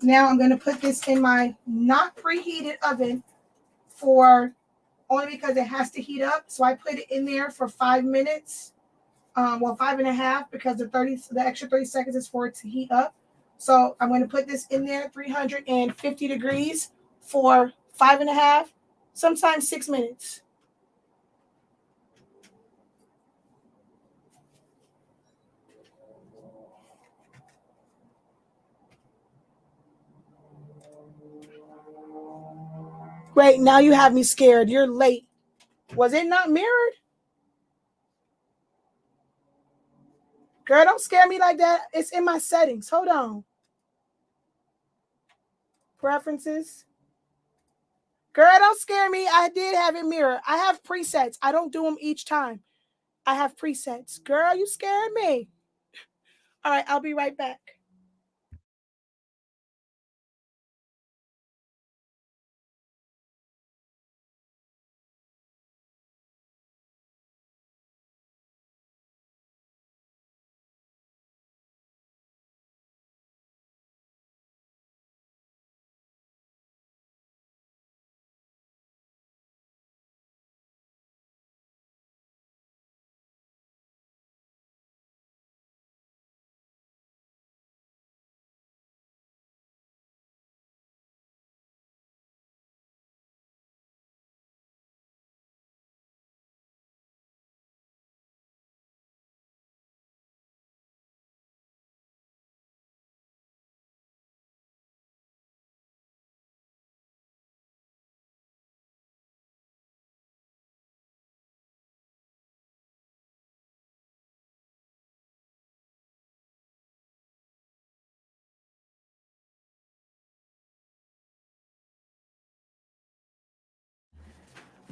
A: Now I'm going to put this in my not preheated oven for only because it has to heat up. So I put it in there for 5 minutes. Well, 5.5 because the extra 30 seconds is for it to heat up. So I'm going to put this in there 350 degrees for 5.5, sometimes 6 minutes. Wait, now you have me scared. You're late. Was it not mirrored? Girl, don't scare me like that. It's in my settings. Hold on. Preferences. Girl, don't scare me. I did have it mirrored. I have presets. I don't do them each time. I have presets. Girl, you scared me. All right, I'll be right back.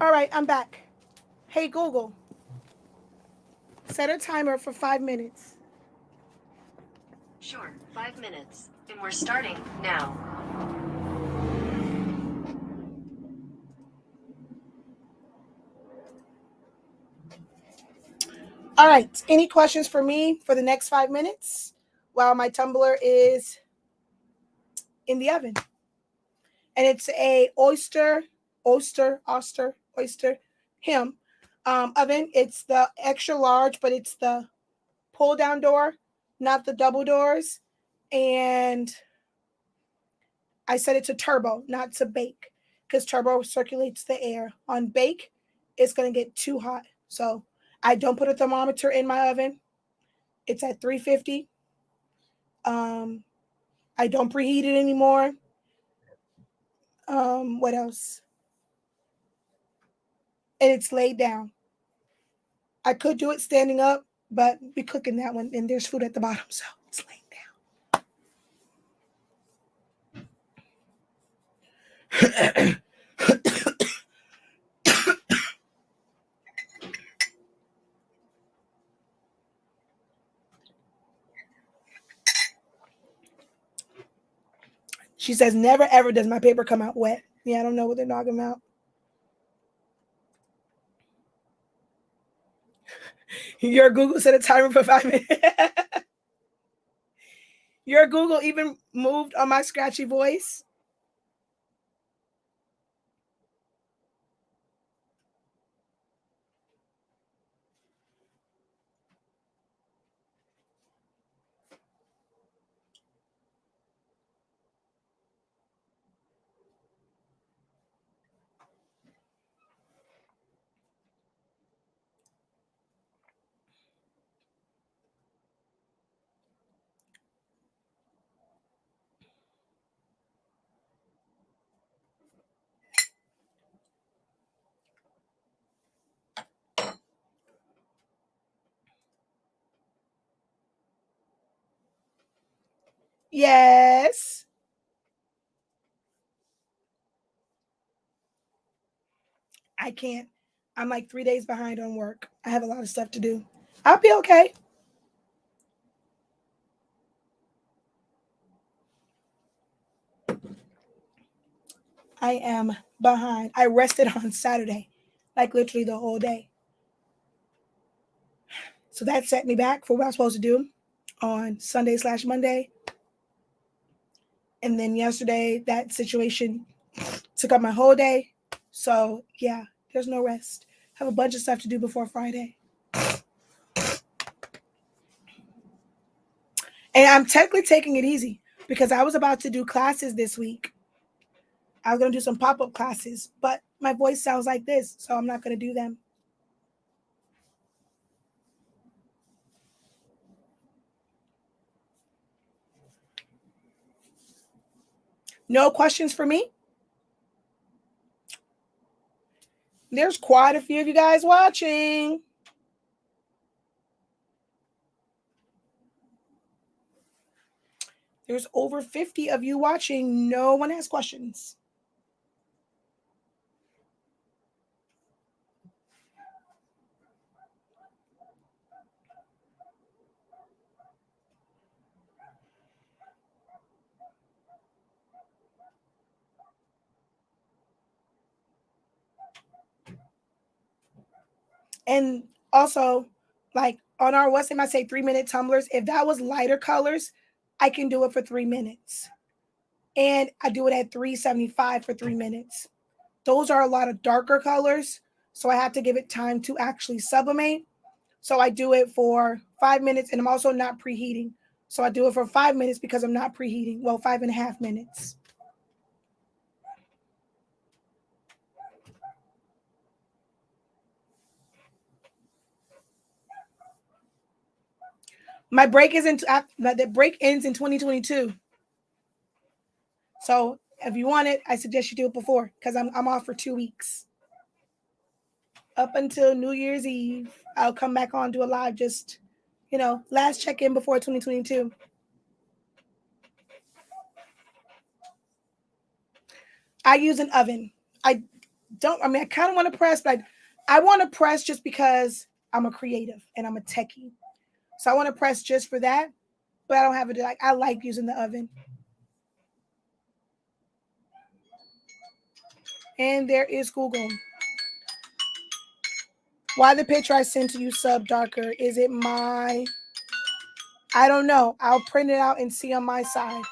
A: All right, I'm back. Hey, Google, set a timer for 5 minutes.
B: Sure, 5 minutes. And we're starting now.
A: All right, any questions for me for the next 5 minutes while my tumbler is in the oven? And it's a oyster him oven. It's the extra large, but it's the pull down door, not the double doors. And I set it to turbo, not to bake, because turbo circulates the air. On bake, it's going to get too hot. So I don't put a thermometer in my oven. It's at 350. I don't preheat it anymore. What else? And it's laid down. I could do it standing up, but we cooking that one, and there's food at the bottom, so it's laying down. She says, never ever does my paper come out wet. Yeah, I don't know what they're talking about. Your Google set a timer for 5 minutes. Your Google even moved on my scratchy voice. Yes. I can't. I'm like 3 days behind on work. I have a lot of stuff to do. I'll be okay. I am behind. I rested on Saturday, like literally the whole day. So that set me back for what I was supposed to do on Sunday/Monday. And then yesterday, that situation took up my whole day. So yeah, there's no rest. I have a bunch of stuff to do before Friday. And I'm technically taking it easy because I was about to do classes this week. I was going to do some pop-up classes, but my voice sounds like this, so I'm not going to do them. No questions for me? There's quite a few of you guys watching. There's over 50 of you watching. No one has questions. And also, like on our website, I say 3-minute tumblers. If that was lighter colors, I can do it for 3 minutes. And I do it at $3.75 for 3 minutes. Those are a lot of darker colors, so I have to give it time to actually sublimate. So I do it for 5 minutes, and I'm also not preheating. So I do it for 5 minutes because I'm not preheating. Well, 5.5 minutes. My break is the break ends in 2022. So if you want it, I suggest you do it before because I'm off for 2 weeks. Up until New Year's Eve, I'll come back on, do a live, just last check-in before 2022. I use an oven. I kind of want to press, but I want to press just because I'm a creative and I'm a techie. So I want to press just for that, but I don't have it. I like using the oven. And there is Google. Why the picture I sent to you sub darker? Is it my... I don't know. I'll print it out and see on my side.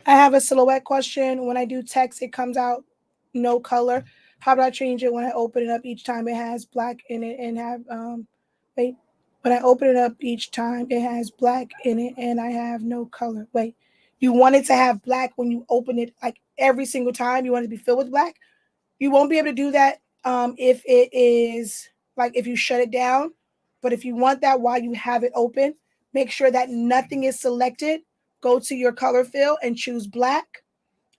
A: I have a silhouette question. When I do text, it comes out no color. How do I change it when I open it up each time it has black in it and have wait. When I open it up each time it has black in it and I have no color. Wait. You want it to have black when you open it, like every single time you want it to be filled with black? You won't be able to do that if it is like if you shut it down. But if you want that while you have it open, make sure that nothing is selected. Go to your color fill and choose black.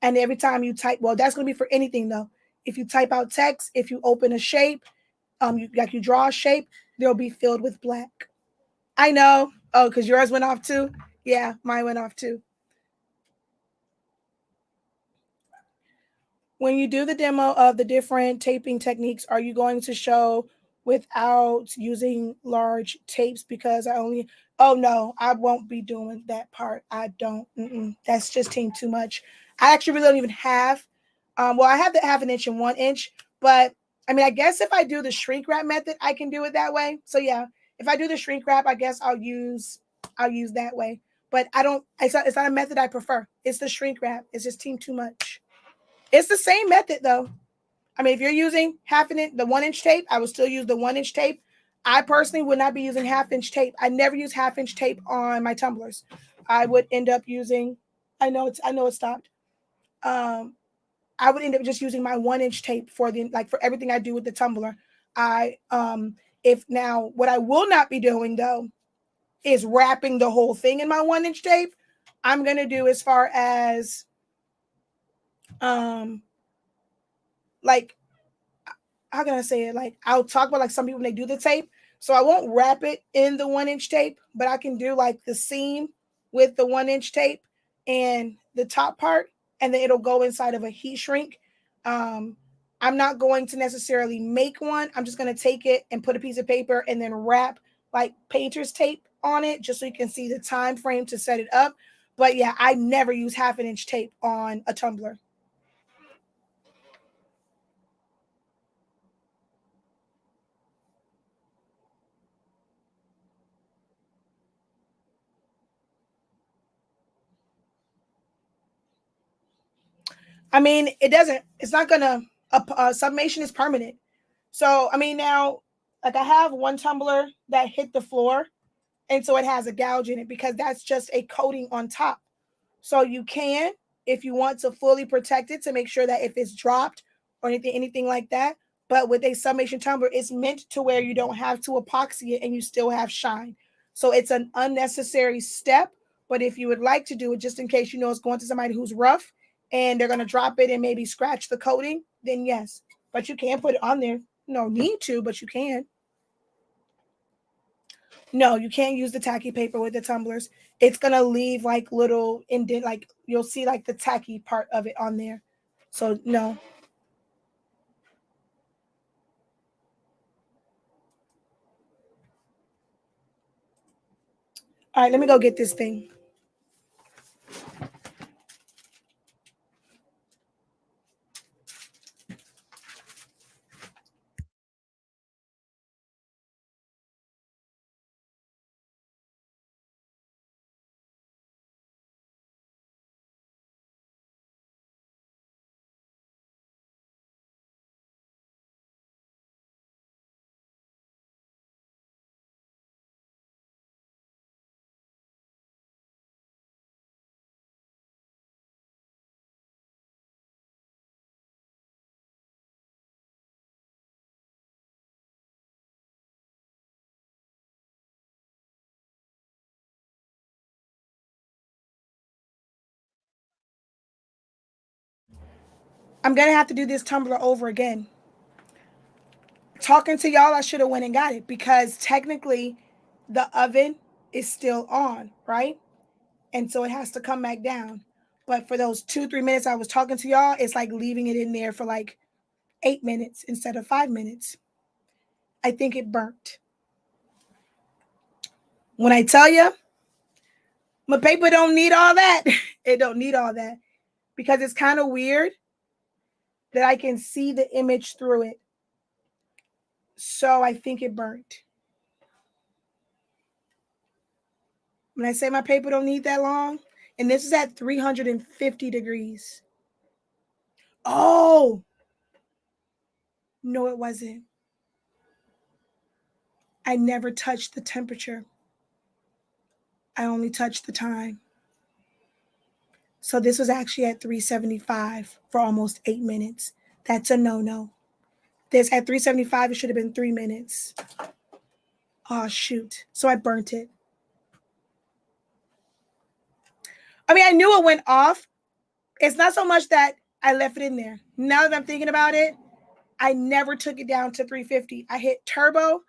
A: And every time you type, well, that's going to be for anything though. If you type out text, if you open a shape, you draw a shape, they'll be filled with black. I know. Oh, because yours went off too? Yeah, mine went off too. When you do the demo of the different taping techniques, are you going to show without using large tapes? Because oh no, I won't be doing that part. I don't, that's just too much. I actually really don't even have, well, I have the 1/2 inch and 1 inch, but I mean, I guess if I do the shrink wrap method, I can do it that way. So yeah, if I do the shrink wrap, I guess I'll use that way. But it's not a method I prefer. It's the shrink wrap. It's just too much. It's the same method though. I mean, if you're using the 1 inch tape, I would still use the 1 inch tape. I personally would not be using 1/2 inch tape. I never use 1/2 inch tape on my tumblers. I would end up using, I know it stopped. I would end up just using my 1 inch tape for for everything I do with the tumbler. What I will not be doing though is wrapping the whole thing in my 1-inch tape. I'm going to do as far as like, how can I say it? Like, I'll talk about like some people when they do the tape. So I won't wrap it in the 1-inch tape, but I can do like the seam with the 1-inch tape and the top part, and then it'll go inside of a heat shrink. I'm not going to necessarily make one. I'm just going to take it and put a piece of paper and then wrap like painter's tape on it just so you can see the time frame to set it up. But yeah, I never use 1/2 inch tape on a tumbler. I mean, it's not gonna, sublimation is permanent. So, I mean, now, like I have one tumbler that hit the floor, and so it has a gouge in it because that's just a coating on top. So you can, if you want to fully protect it to make sure that if it's dropped or anything like that. But with a sublimation tumbler, it's meant to where you don't have to epoxy it and you still have shine. So it's an unnecessary step. But if you would like to do it, just in case you know it's going to somebody who's rough and they're going to drop it and maybe scratch the coating, then yes. But you can put it on there. No need to, but you can. No, you can't use the tacky paper with the tumblers. It's gonna leave like little indent, like you'll see like the tacky part of it on there. So no. All right, let me go get this thing. I'm gonna have to do this tumbler over again. Talking to y'all, I should have went and got it because technically the oven is still on, right? And so it has to come back down. But for those 2-3 minutes I was talking to y'all, it's like leaving it in there for like 8 minutes instead of 5 minutes. I think it burnt. When I tell you, my paper don't need all that. It don't need all that because it's kind of weird that I can see the image through it. So I think it burnt. When I say my paper don't need that long, and this is at 350 degrees. Oh, no, it wasn't. I never touched the temperature. I only touched the time. So this was actually at 375 for almost 8 minutes. That's a no-no. This at 375, it should have been 3 minutes. Oh, shoot. So I burnt it. I mean, I knew it went off. It's not so much that I left it in there. Now that I'm thinking about it, I never took it down to 350. I hit turbo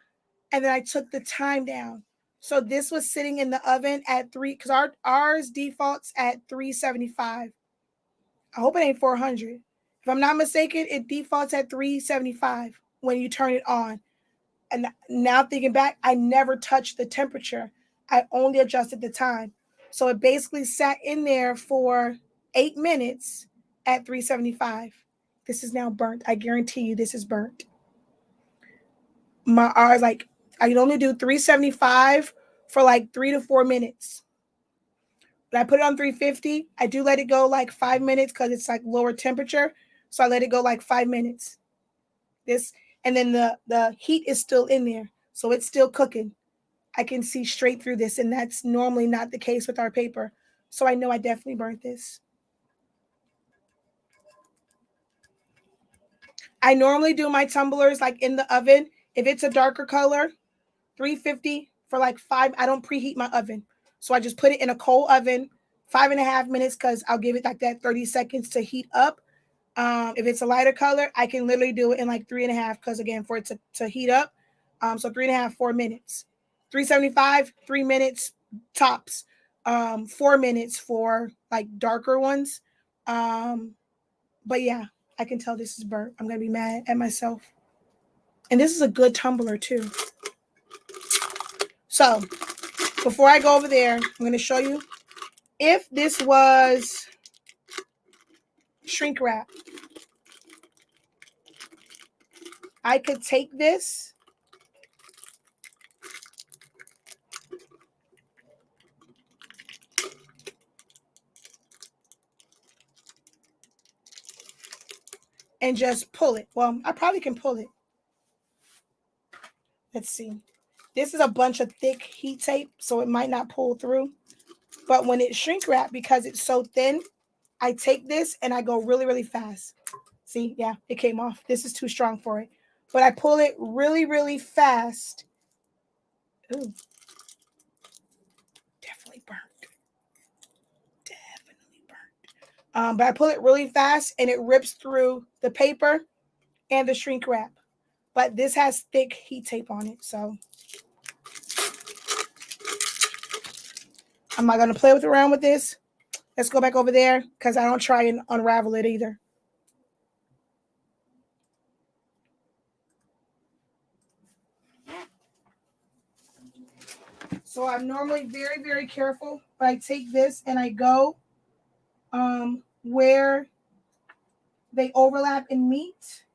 A: and then I took the time down. So this was sitting in the oven at 3, because ours defaults at 375. I hope it ain't 400. If I'm not mistaken, it defaults at 375 when you turn it on. And now thinking back, I never touched the temperature. I only adjusted the time. So it basically sat in there for 8 minutes at 375. This is now burnt. I guarantee you this is burnt. My ours, like, I can only do 375 for like 3 to 4 minutes. When I put it on 350, I do let it go like 5 minutes because it's like lower temperature. So I let it go like 5 minutes. This, and then the heat is still in there. So it's still cooking. I can see straight through this, and that's normally not the case with our paper. So I know I definitely burnt this. I normally do my tumblers like in the oven. If it's a darker color, 350 for like 5. I don't preheat my oven. So I just put it in a cold oven, 5.5 minutes, because I'll give it like that 30 seconds to heat up. If it's a lighter color, I can literally do it in like 3.5, because again, for it to heat up. So 3.5, 4 minutes. 375, 3 minutes tops. 4 minutes for like darker ones. But yeah, I can tell this is burnt. I'm gonna be mad at myself. And this is a good tumbler too. So before I go over there, I'm gonna show you if this was shrink wrap. I could take this and just pull it. Well, I probably can pull it. Let's see. This is a bunch of thick heat tape, so it might not pull through. But when it's shrink wrap, because it's so thin, I take this and I go really, really fast. See, yeah, it came off. This is too strong for it. But I pull it really, really fast. Ooh. Definitely burnt. Definitely burnt. But I pull it really fast and it rips through the paper and the shrink wrap. But this has thick heat tape on it, so I'm not going to play around with this. Let's go back over there because I don't try and unravel it either. So I'm normally very, very careful, but I take this and I go where they overlap and meet.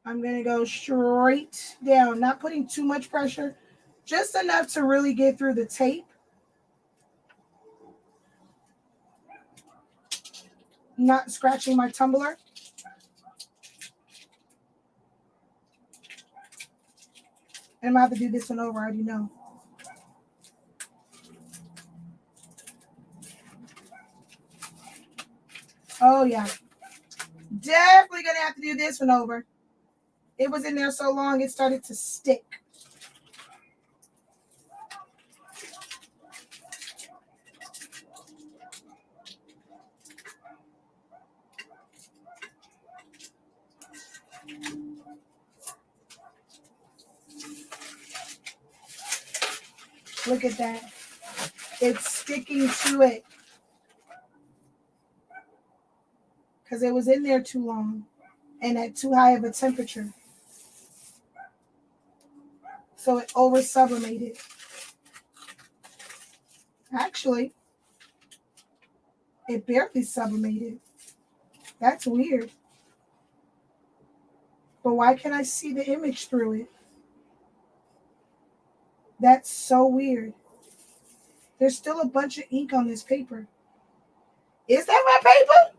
A: I'm going to go straight down, not putting too much pressure, just enough to really get through the tape. Not scratching my tumbler. And I'm going to have to do this one over, I already know. Oh, yeah. Definitely going to have to do this one over. It was in there so long, it started to stick. Look at that. It's sticking to it. Because it was in there too long and at too high of a temperature. So it over sublimated. Actually, it barely sublimated. That's weird. But why can't I see the image through it? That's so weird. There's still a bunch of ink on this paper. Is that my paper?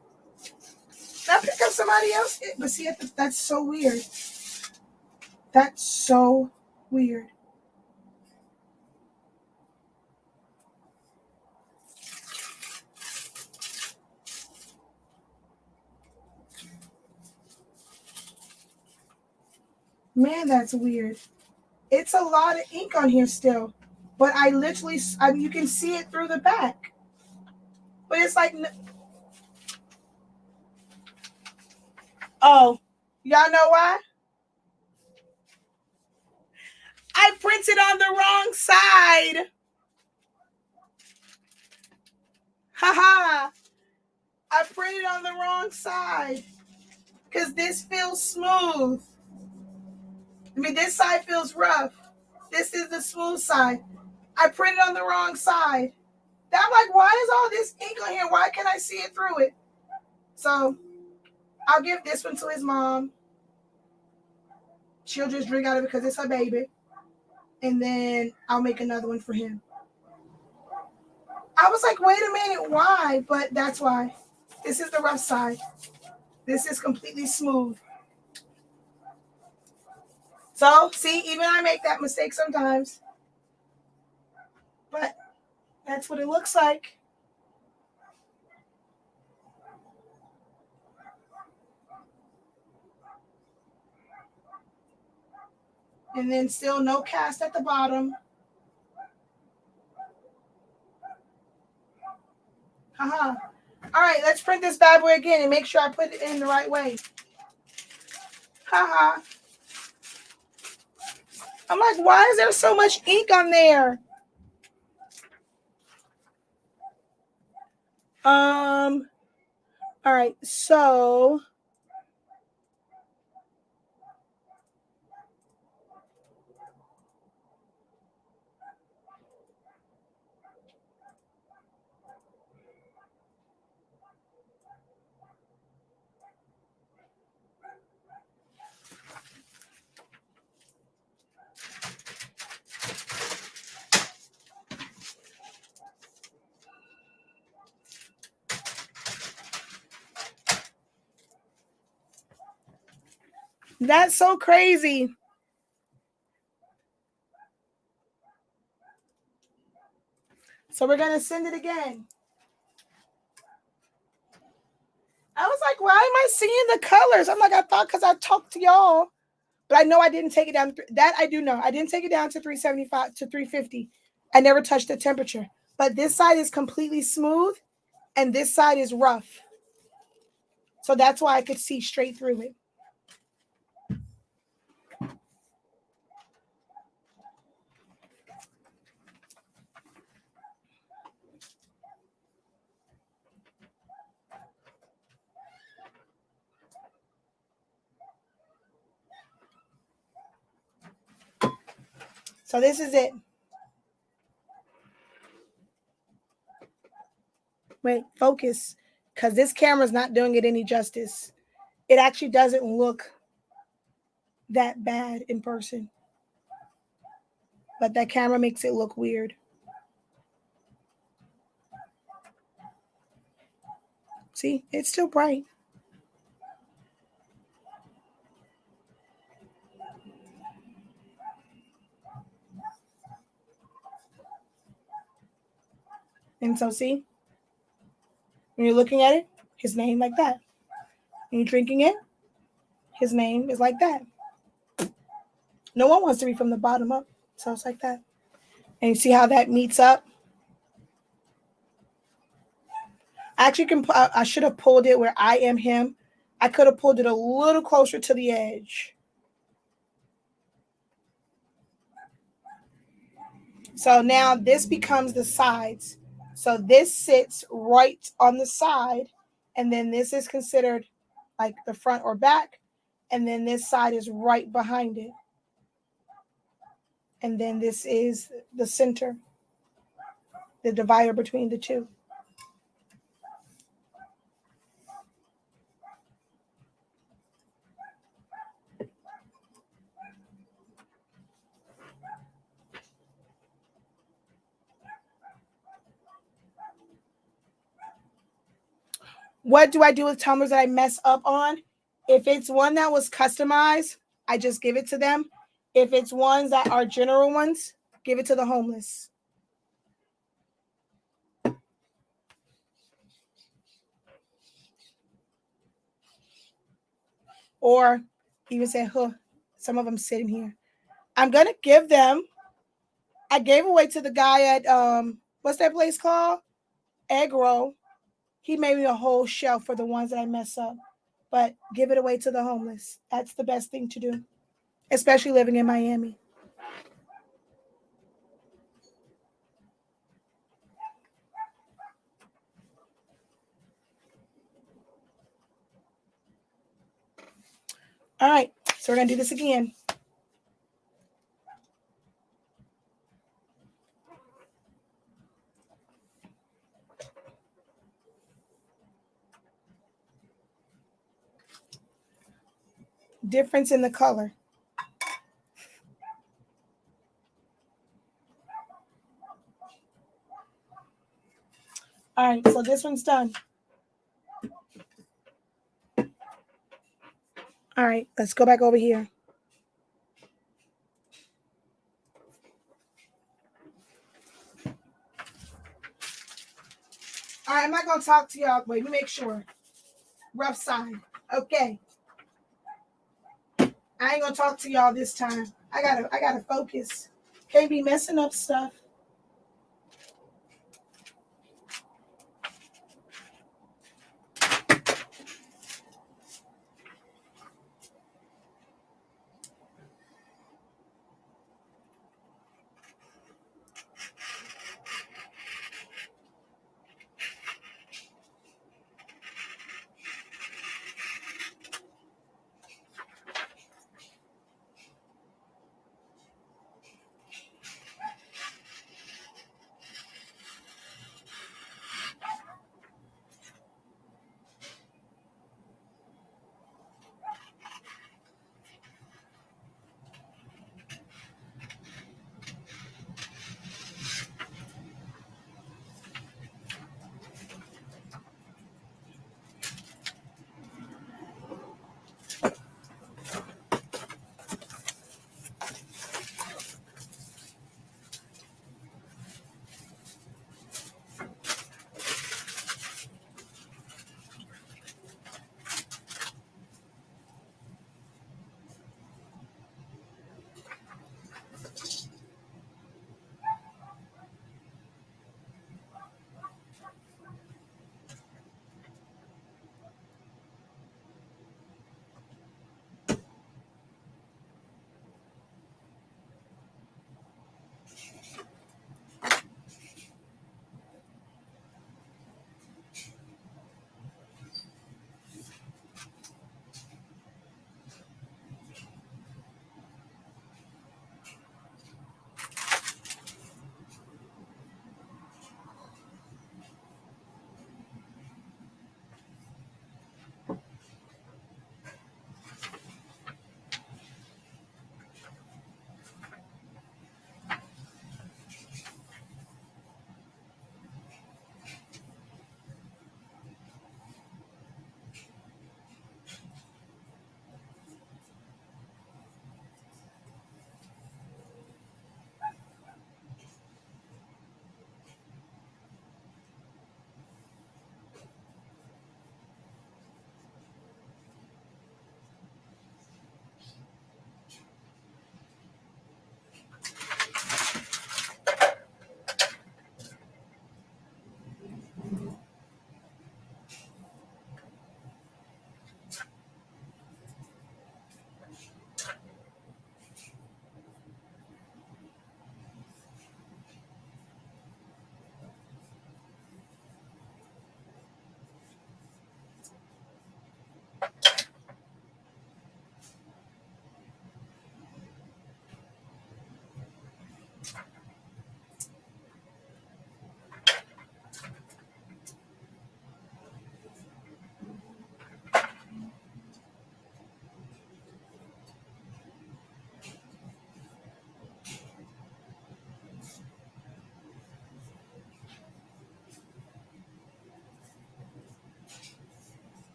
A: Did I pick up somebody else? But see, that's so weird. That's so weird. Man, that's weird. It's a lot of ink on here still. But I literally, you can see it through the back. But it's like, oh, y'all know why? I printed on the wrong side. Haha. I printed on the wrong side. Because this feels smooth. I mean, this side feels rough. This is the smooth side. I printed on the wrong side. I'm like, why is all this ink on here? Why can't I see it through it? So I'll give this one to his mom. She'll just drink out of it because it's her baby. And then I'll make another one for him. I was like, wait a minute, why? But that's why. This is the rough side. This is completely smooth. So, see, even I make that mistake sometimes. But that's what it looks like. And then still no cast at the bottom. Haha. All right, let's print this bad boy again and make sure I put it in the right way. Haha. I'm like, why is there so much ink on there? All right, so that's so crazy. So we're gonna send it again. I was like, why am I seeing the colors? I'm like, I thought because I talked to y'all, but I know I didn't take it down. That I do know. I didn't take it down to 375 to 350. I never touched the temperature. But this side is completely smooth and this side is rough. So that's why I could see straight through it. So this is it. Wait, focus. Because this camera's not doing it any justice. It actually doesn't look that bad in person. But that camera makes it look weird. See, it's still bright. And so see, when you're looking at it, his name like that. When you're drinking it, his name is like that. No one wants to read from the bottom up, so it's like that. And you see how that meets up? Actually, I should have pulled it where I am him. I could have pulled it a little closer to the edge. So now this becomes the sides. So this sits right on the side, and then this is considered like the front or back, and then this side is right behind it. And then this is the center, the divider between the two. What do I do with tumblers that I mess up on? If it's one that was customized, I just give it to them. If it's ones that are general ones, give it to the homeless. Or even say, huh, some of them sitting here. I'm going to give them. I gave away to the guy at, what's that place called? Egg Roll. He made me a whole shelf for the ones that I mess up. But give it away to the homeless. That's the best thing to do, especially living in Miami. All right, so we're going to do this again. Difference in the color. All right, so this one's done. All right, let's go back over here. All right, I'm not going to talk to y'all. Wait, let me make sure. Rough side. Okay. I ain't going to talk to y'all this time. I gotta focus. Can't be messing up stuff.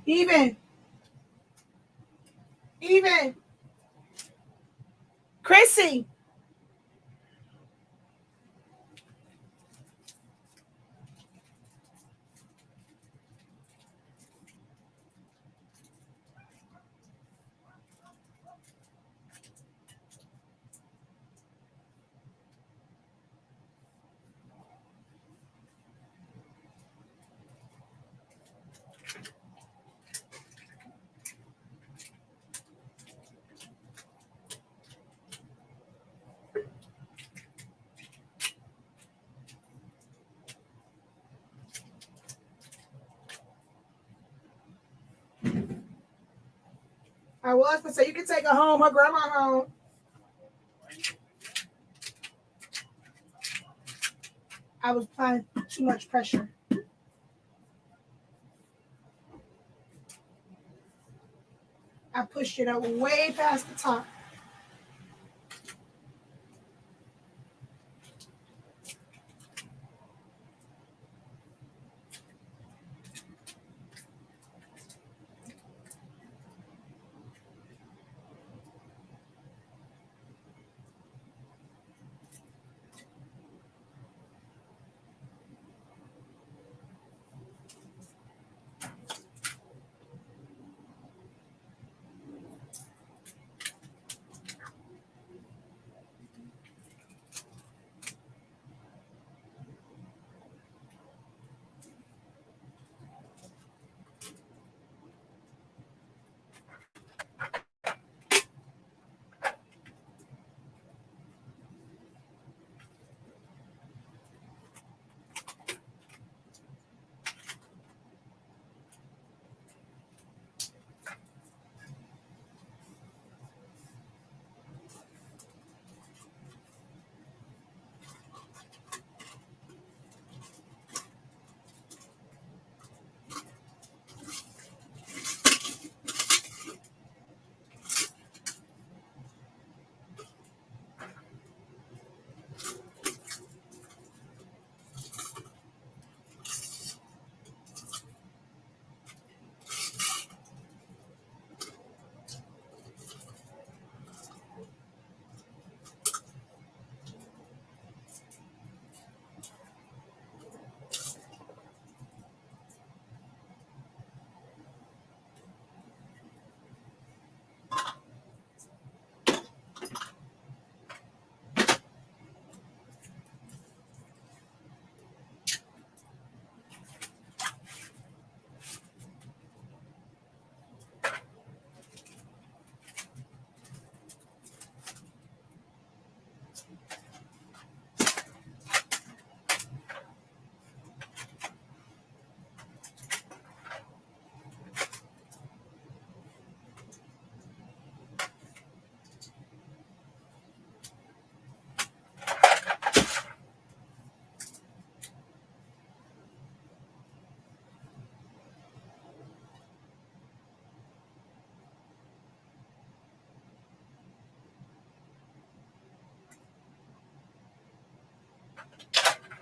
A: Even. Chrissy. I was gonna say you can take her home, her grandma home. I was applying too much pressure. I pushed it up way past the top.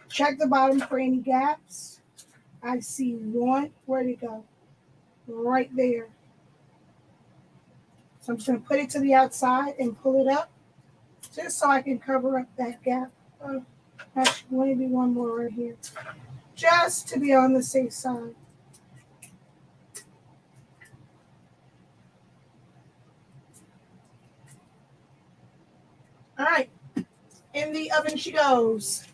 A: Check the bottom for any gaps. I see one. Where'd it go? Right there. So I'm just going to put it to the outside and pull it up just so I can cover up that gap. Actually, maybe one more right here. Just to be on the safe side. All right. In the oven she goes.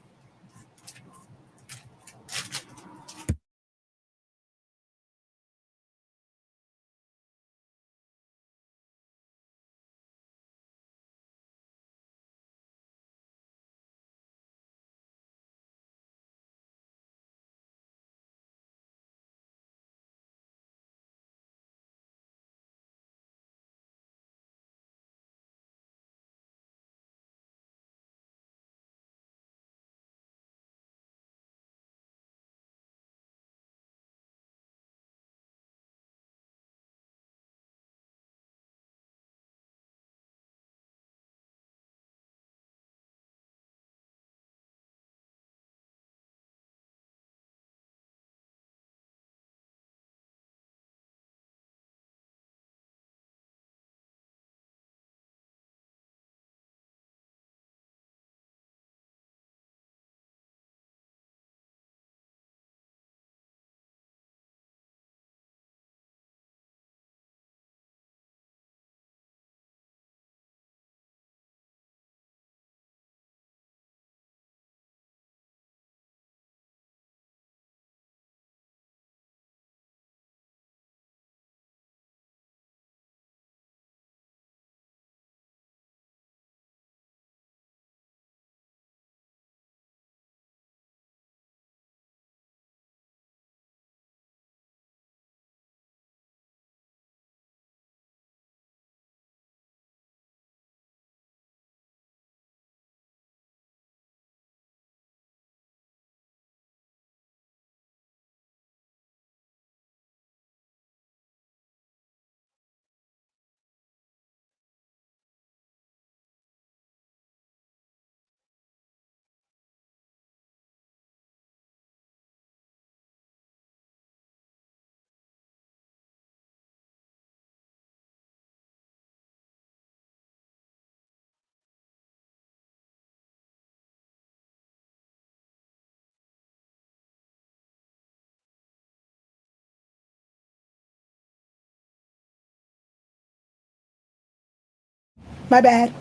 A: My bad.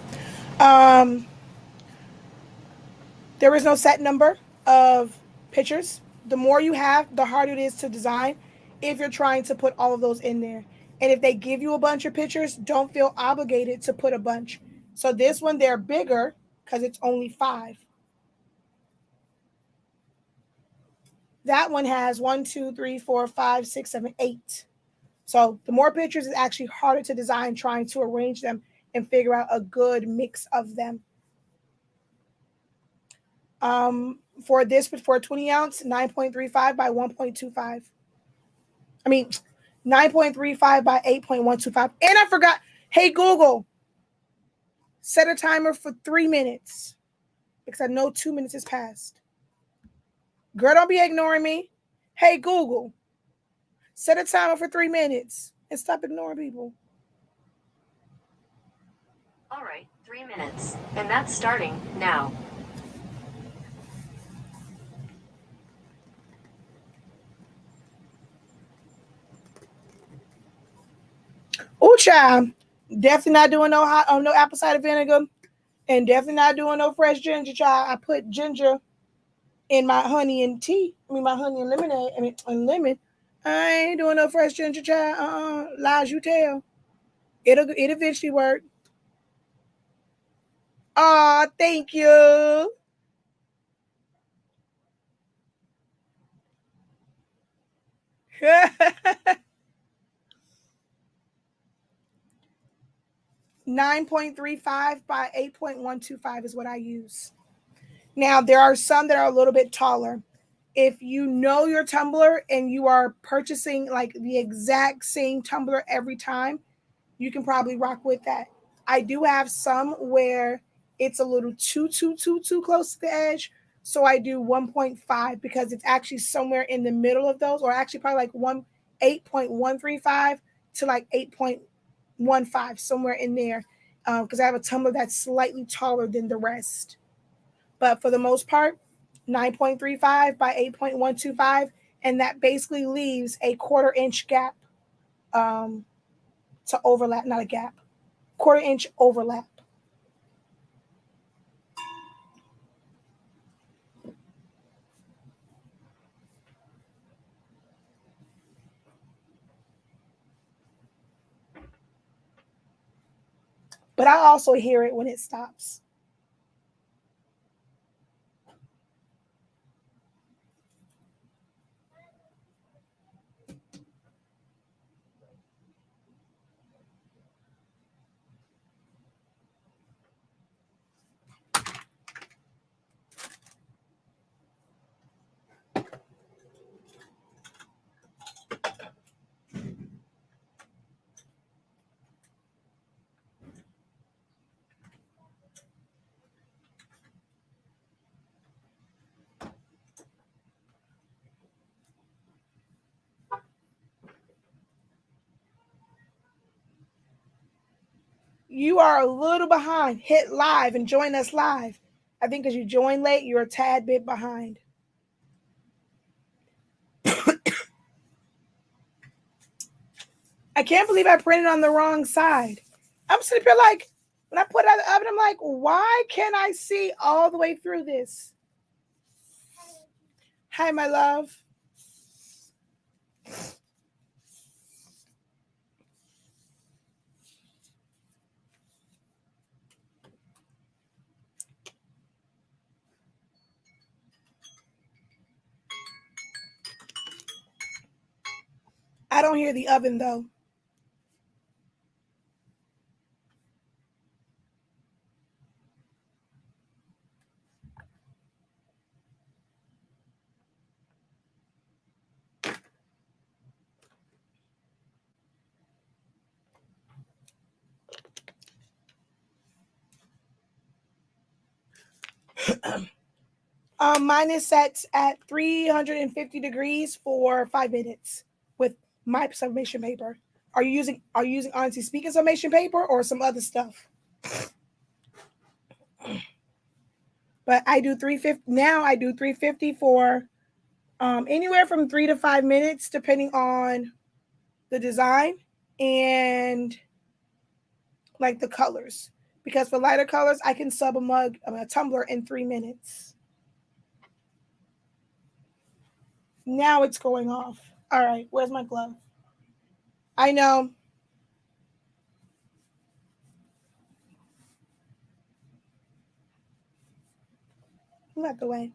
A: There is no set number of pictures. The more you have, the harder it is to design if you're trying to put all of those in there. And if they give you a bunch of pictures, don't feel obligated to put a bunch. So this one, they're bigger because it's only 5. That one has 1, 2, 3, 4, 5, 6, 7, 8. So the more pictures is actually harder to design, trying to arrange them and figure out a good mix of them. For this, for a 20 ounce, 9.35 by 1.25. I mean, 9.35 by 8.125. And I forgot, hey, Google, set a timer for 3 minutes because I know 2 minutes has passed. Girl, don't be ignoring me. Hey, Google, set a timer for 3 minutes and stop ignoring people.
B: All right, 3 minutes. And that's starting now.
A: Ooh, child. Definitely not doing no hot, no apple cider vinegar, and definitely not doing no fresh ginger, child. I put ginger in my honey and tea. I mean, my honey and lemonade. I mean, and lemon. I ain't doing no fresh ginger, child. Lies you tell. It'll eventually work. Aw, thank you. $9.35 by 8.125 is what I use. Now, there are some that are a little bit taller. If you know your tumbler and you are purchasing like the exact same tumbler every time, you can probably rock with that. I do have some where it's a little too close to the edge. So I do 1.5 because it's actually somewhere in the middle of those, or actually probably like 8.135 to like 8.15, somewhere in there. Because I have a tumbler that's slightly taller than the rest. But for the most part, 9.35 by 8.125, and that basically leaves a 1/4 inch gap to overlap, not a gap, 1/4 inch overlap. But I also hear it when it stops. You are a little behind. Hit live and join us live. I think because you joined late, you're a tad bit behind. I can't believe I printed on the wrong side. I'm sitting here like, when I put it out of the oven, I'm like, why can't I see all the way through this? Hi, my love. I don't hear the oven though. Mine is set at 350 degrees for 5 minutes with my sublimation paper. Are you using honestly speaking sublimation paper or some other stuff? But I do 350 now. I do 350 for anywhere from 3 to 5 minutes, depending on the design and like the colors. Because for lighter colors, I can sub a tumbler in 3 minutes. Now it's going off. All right, where's my glove? I know. Move out the way.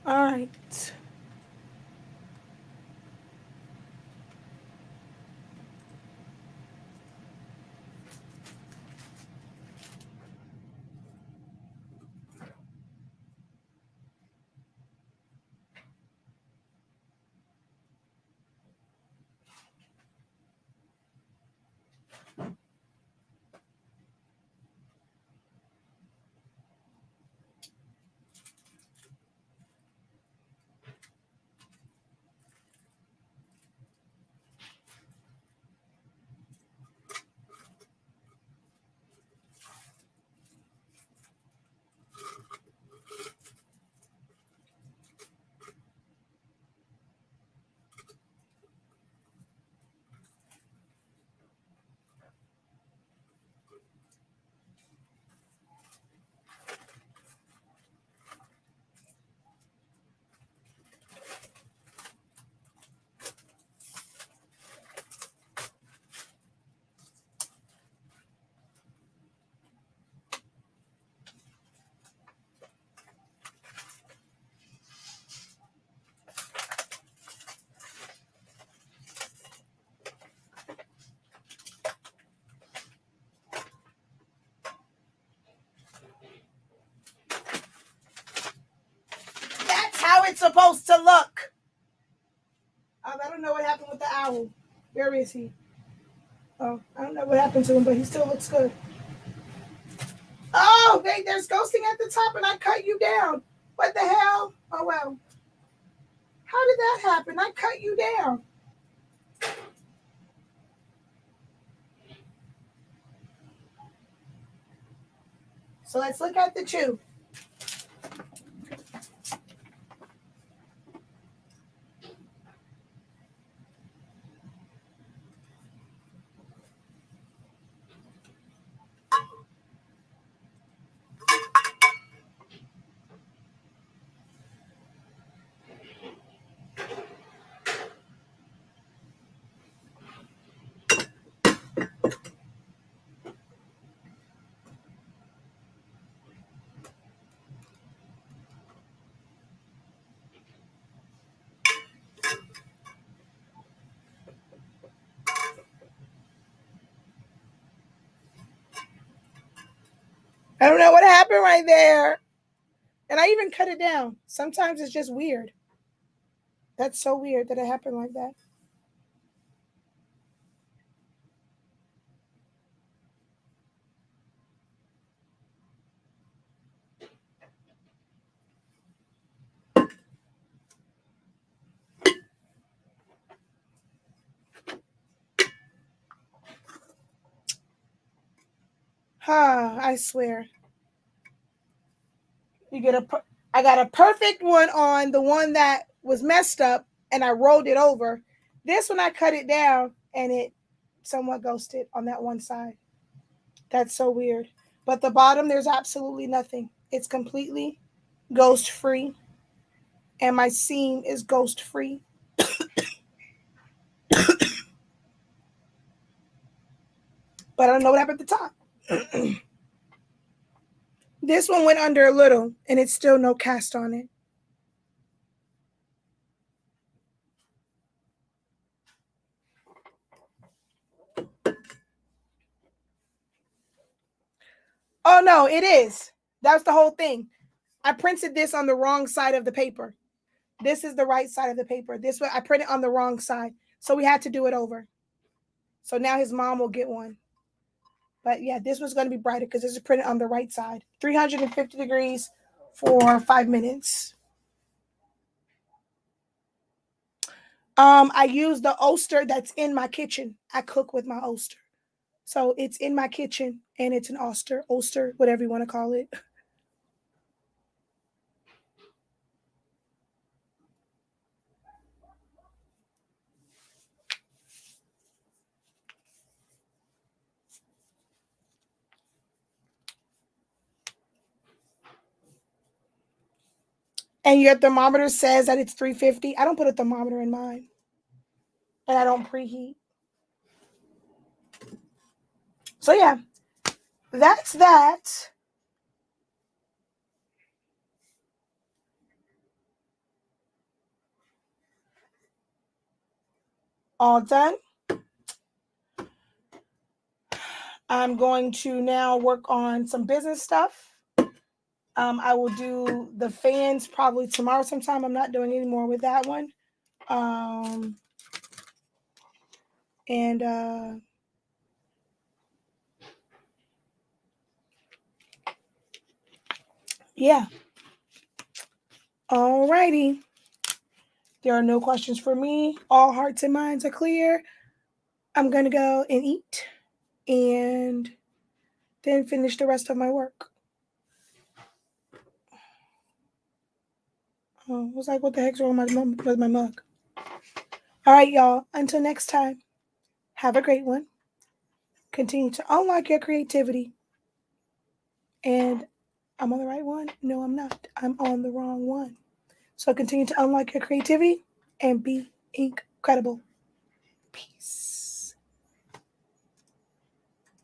A: All right. That's how it's supposed to look. I don't know what happened with the owl. Where is he? Oh, I don't know what happened to him, but he still looks good. Oh, there's ghosting at the top and I cut you down. What the hell? Oh, well. How did that happen? I cut you down. So let's look at the two. I don't know what happened right there. And I even cut it down. Sometimes it's just weird. That's so weird that it happened like that. I swear. I got a perfect one on the one that was messed up and I rolled it over. This one I cut it down and it somewhat ghosted on that one side. That's so weird. But the bottom, there's absolutely nothing. It's completely ghost free. And my seam is ghost free. But I don't know what happened at the top. This one went under a little, and it's still no cast on it. Oh, no, it is. That's the whole thing. I printed this on the wrong side of the paper. This is the right side of the paper. This one, I printed on the wrong side. So we had to do it over. So now his mom will get one. But yeah, this was going to be brighter because this is printed on the right side. 350 degrees for 5 minutes. I use the Oster that's in my kitchen. I cook with my Oster. So it's in my kitchen and it's an Oster, whatever you want to call it. And your thermometer says that it's 350. I don't put a thermometer in mine. And I don't preheat. So yeah, that's that. All done. I'm going to now work on some business stuff. I will do the fans probably tomorrow sometime. I'm not doing any more with that one. Yeah. Alrighty. There are no questions for me. All hearts and minds are clear. I'm going to go and eat and then finish the rest of my work. Oh, I was like, what the heck's wrong with my mug? All right, y'all. Until next time, have a great one. Continue to unlock your creativity. And I'm on the right one? No, I'm not. I'm on the wrong one. So continue to unlock your creativity and be incredible. Peace.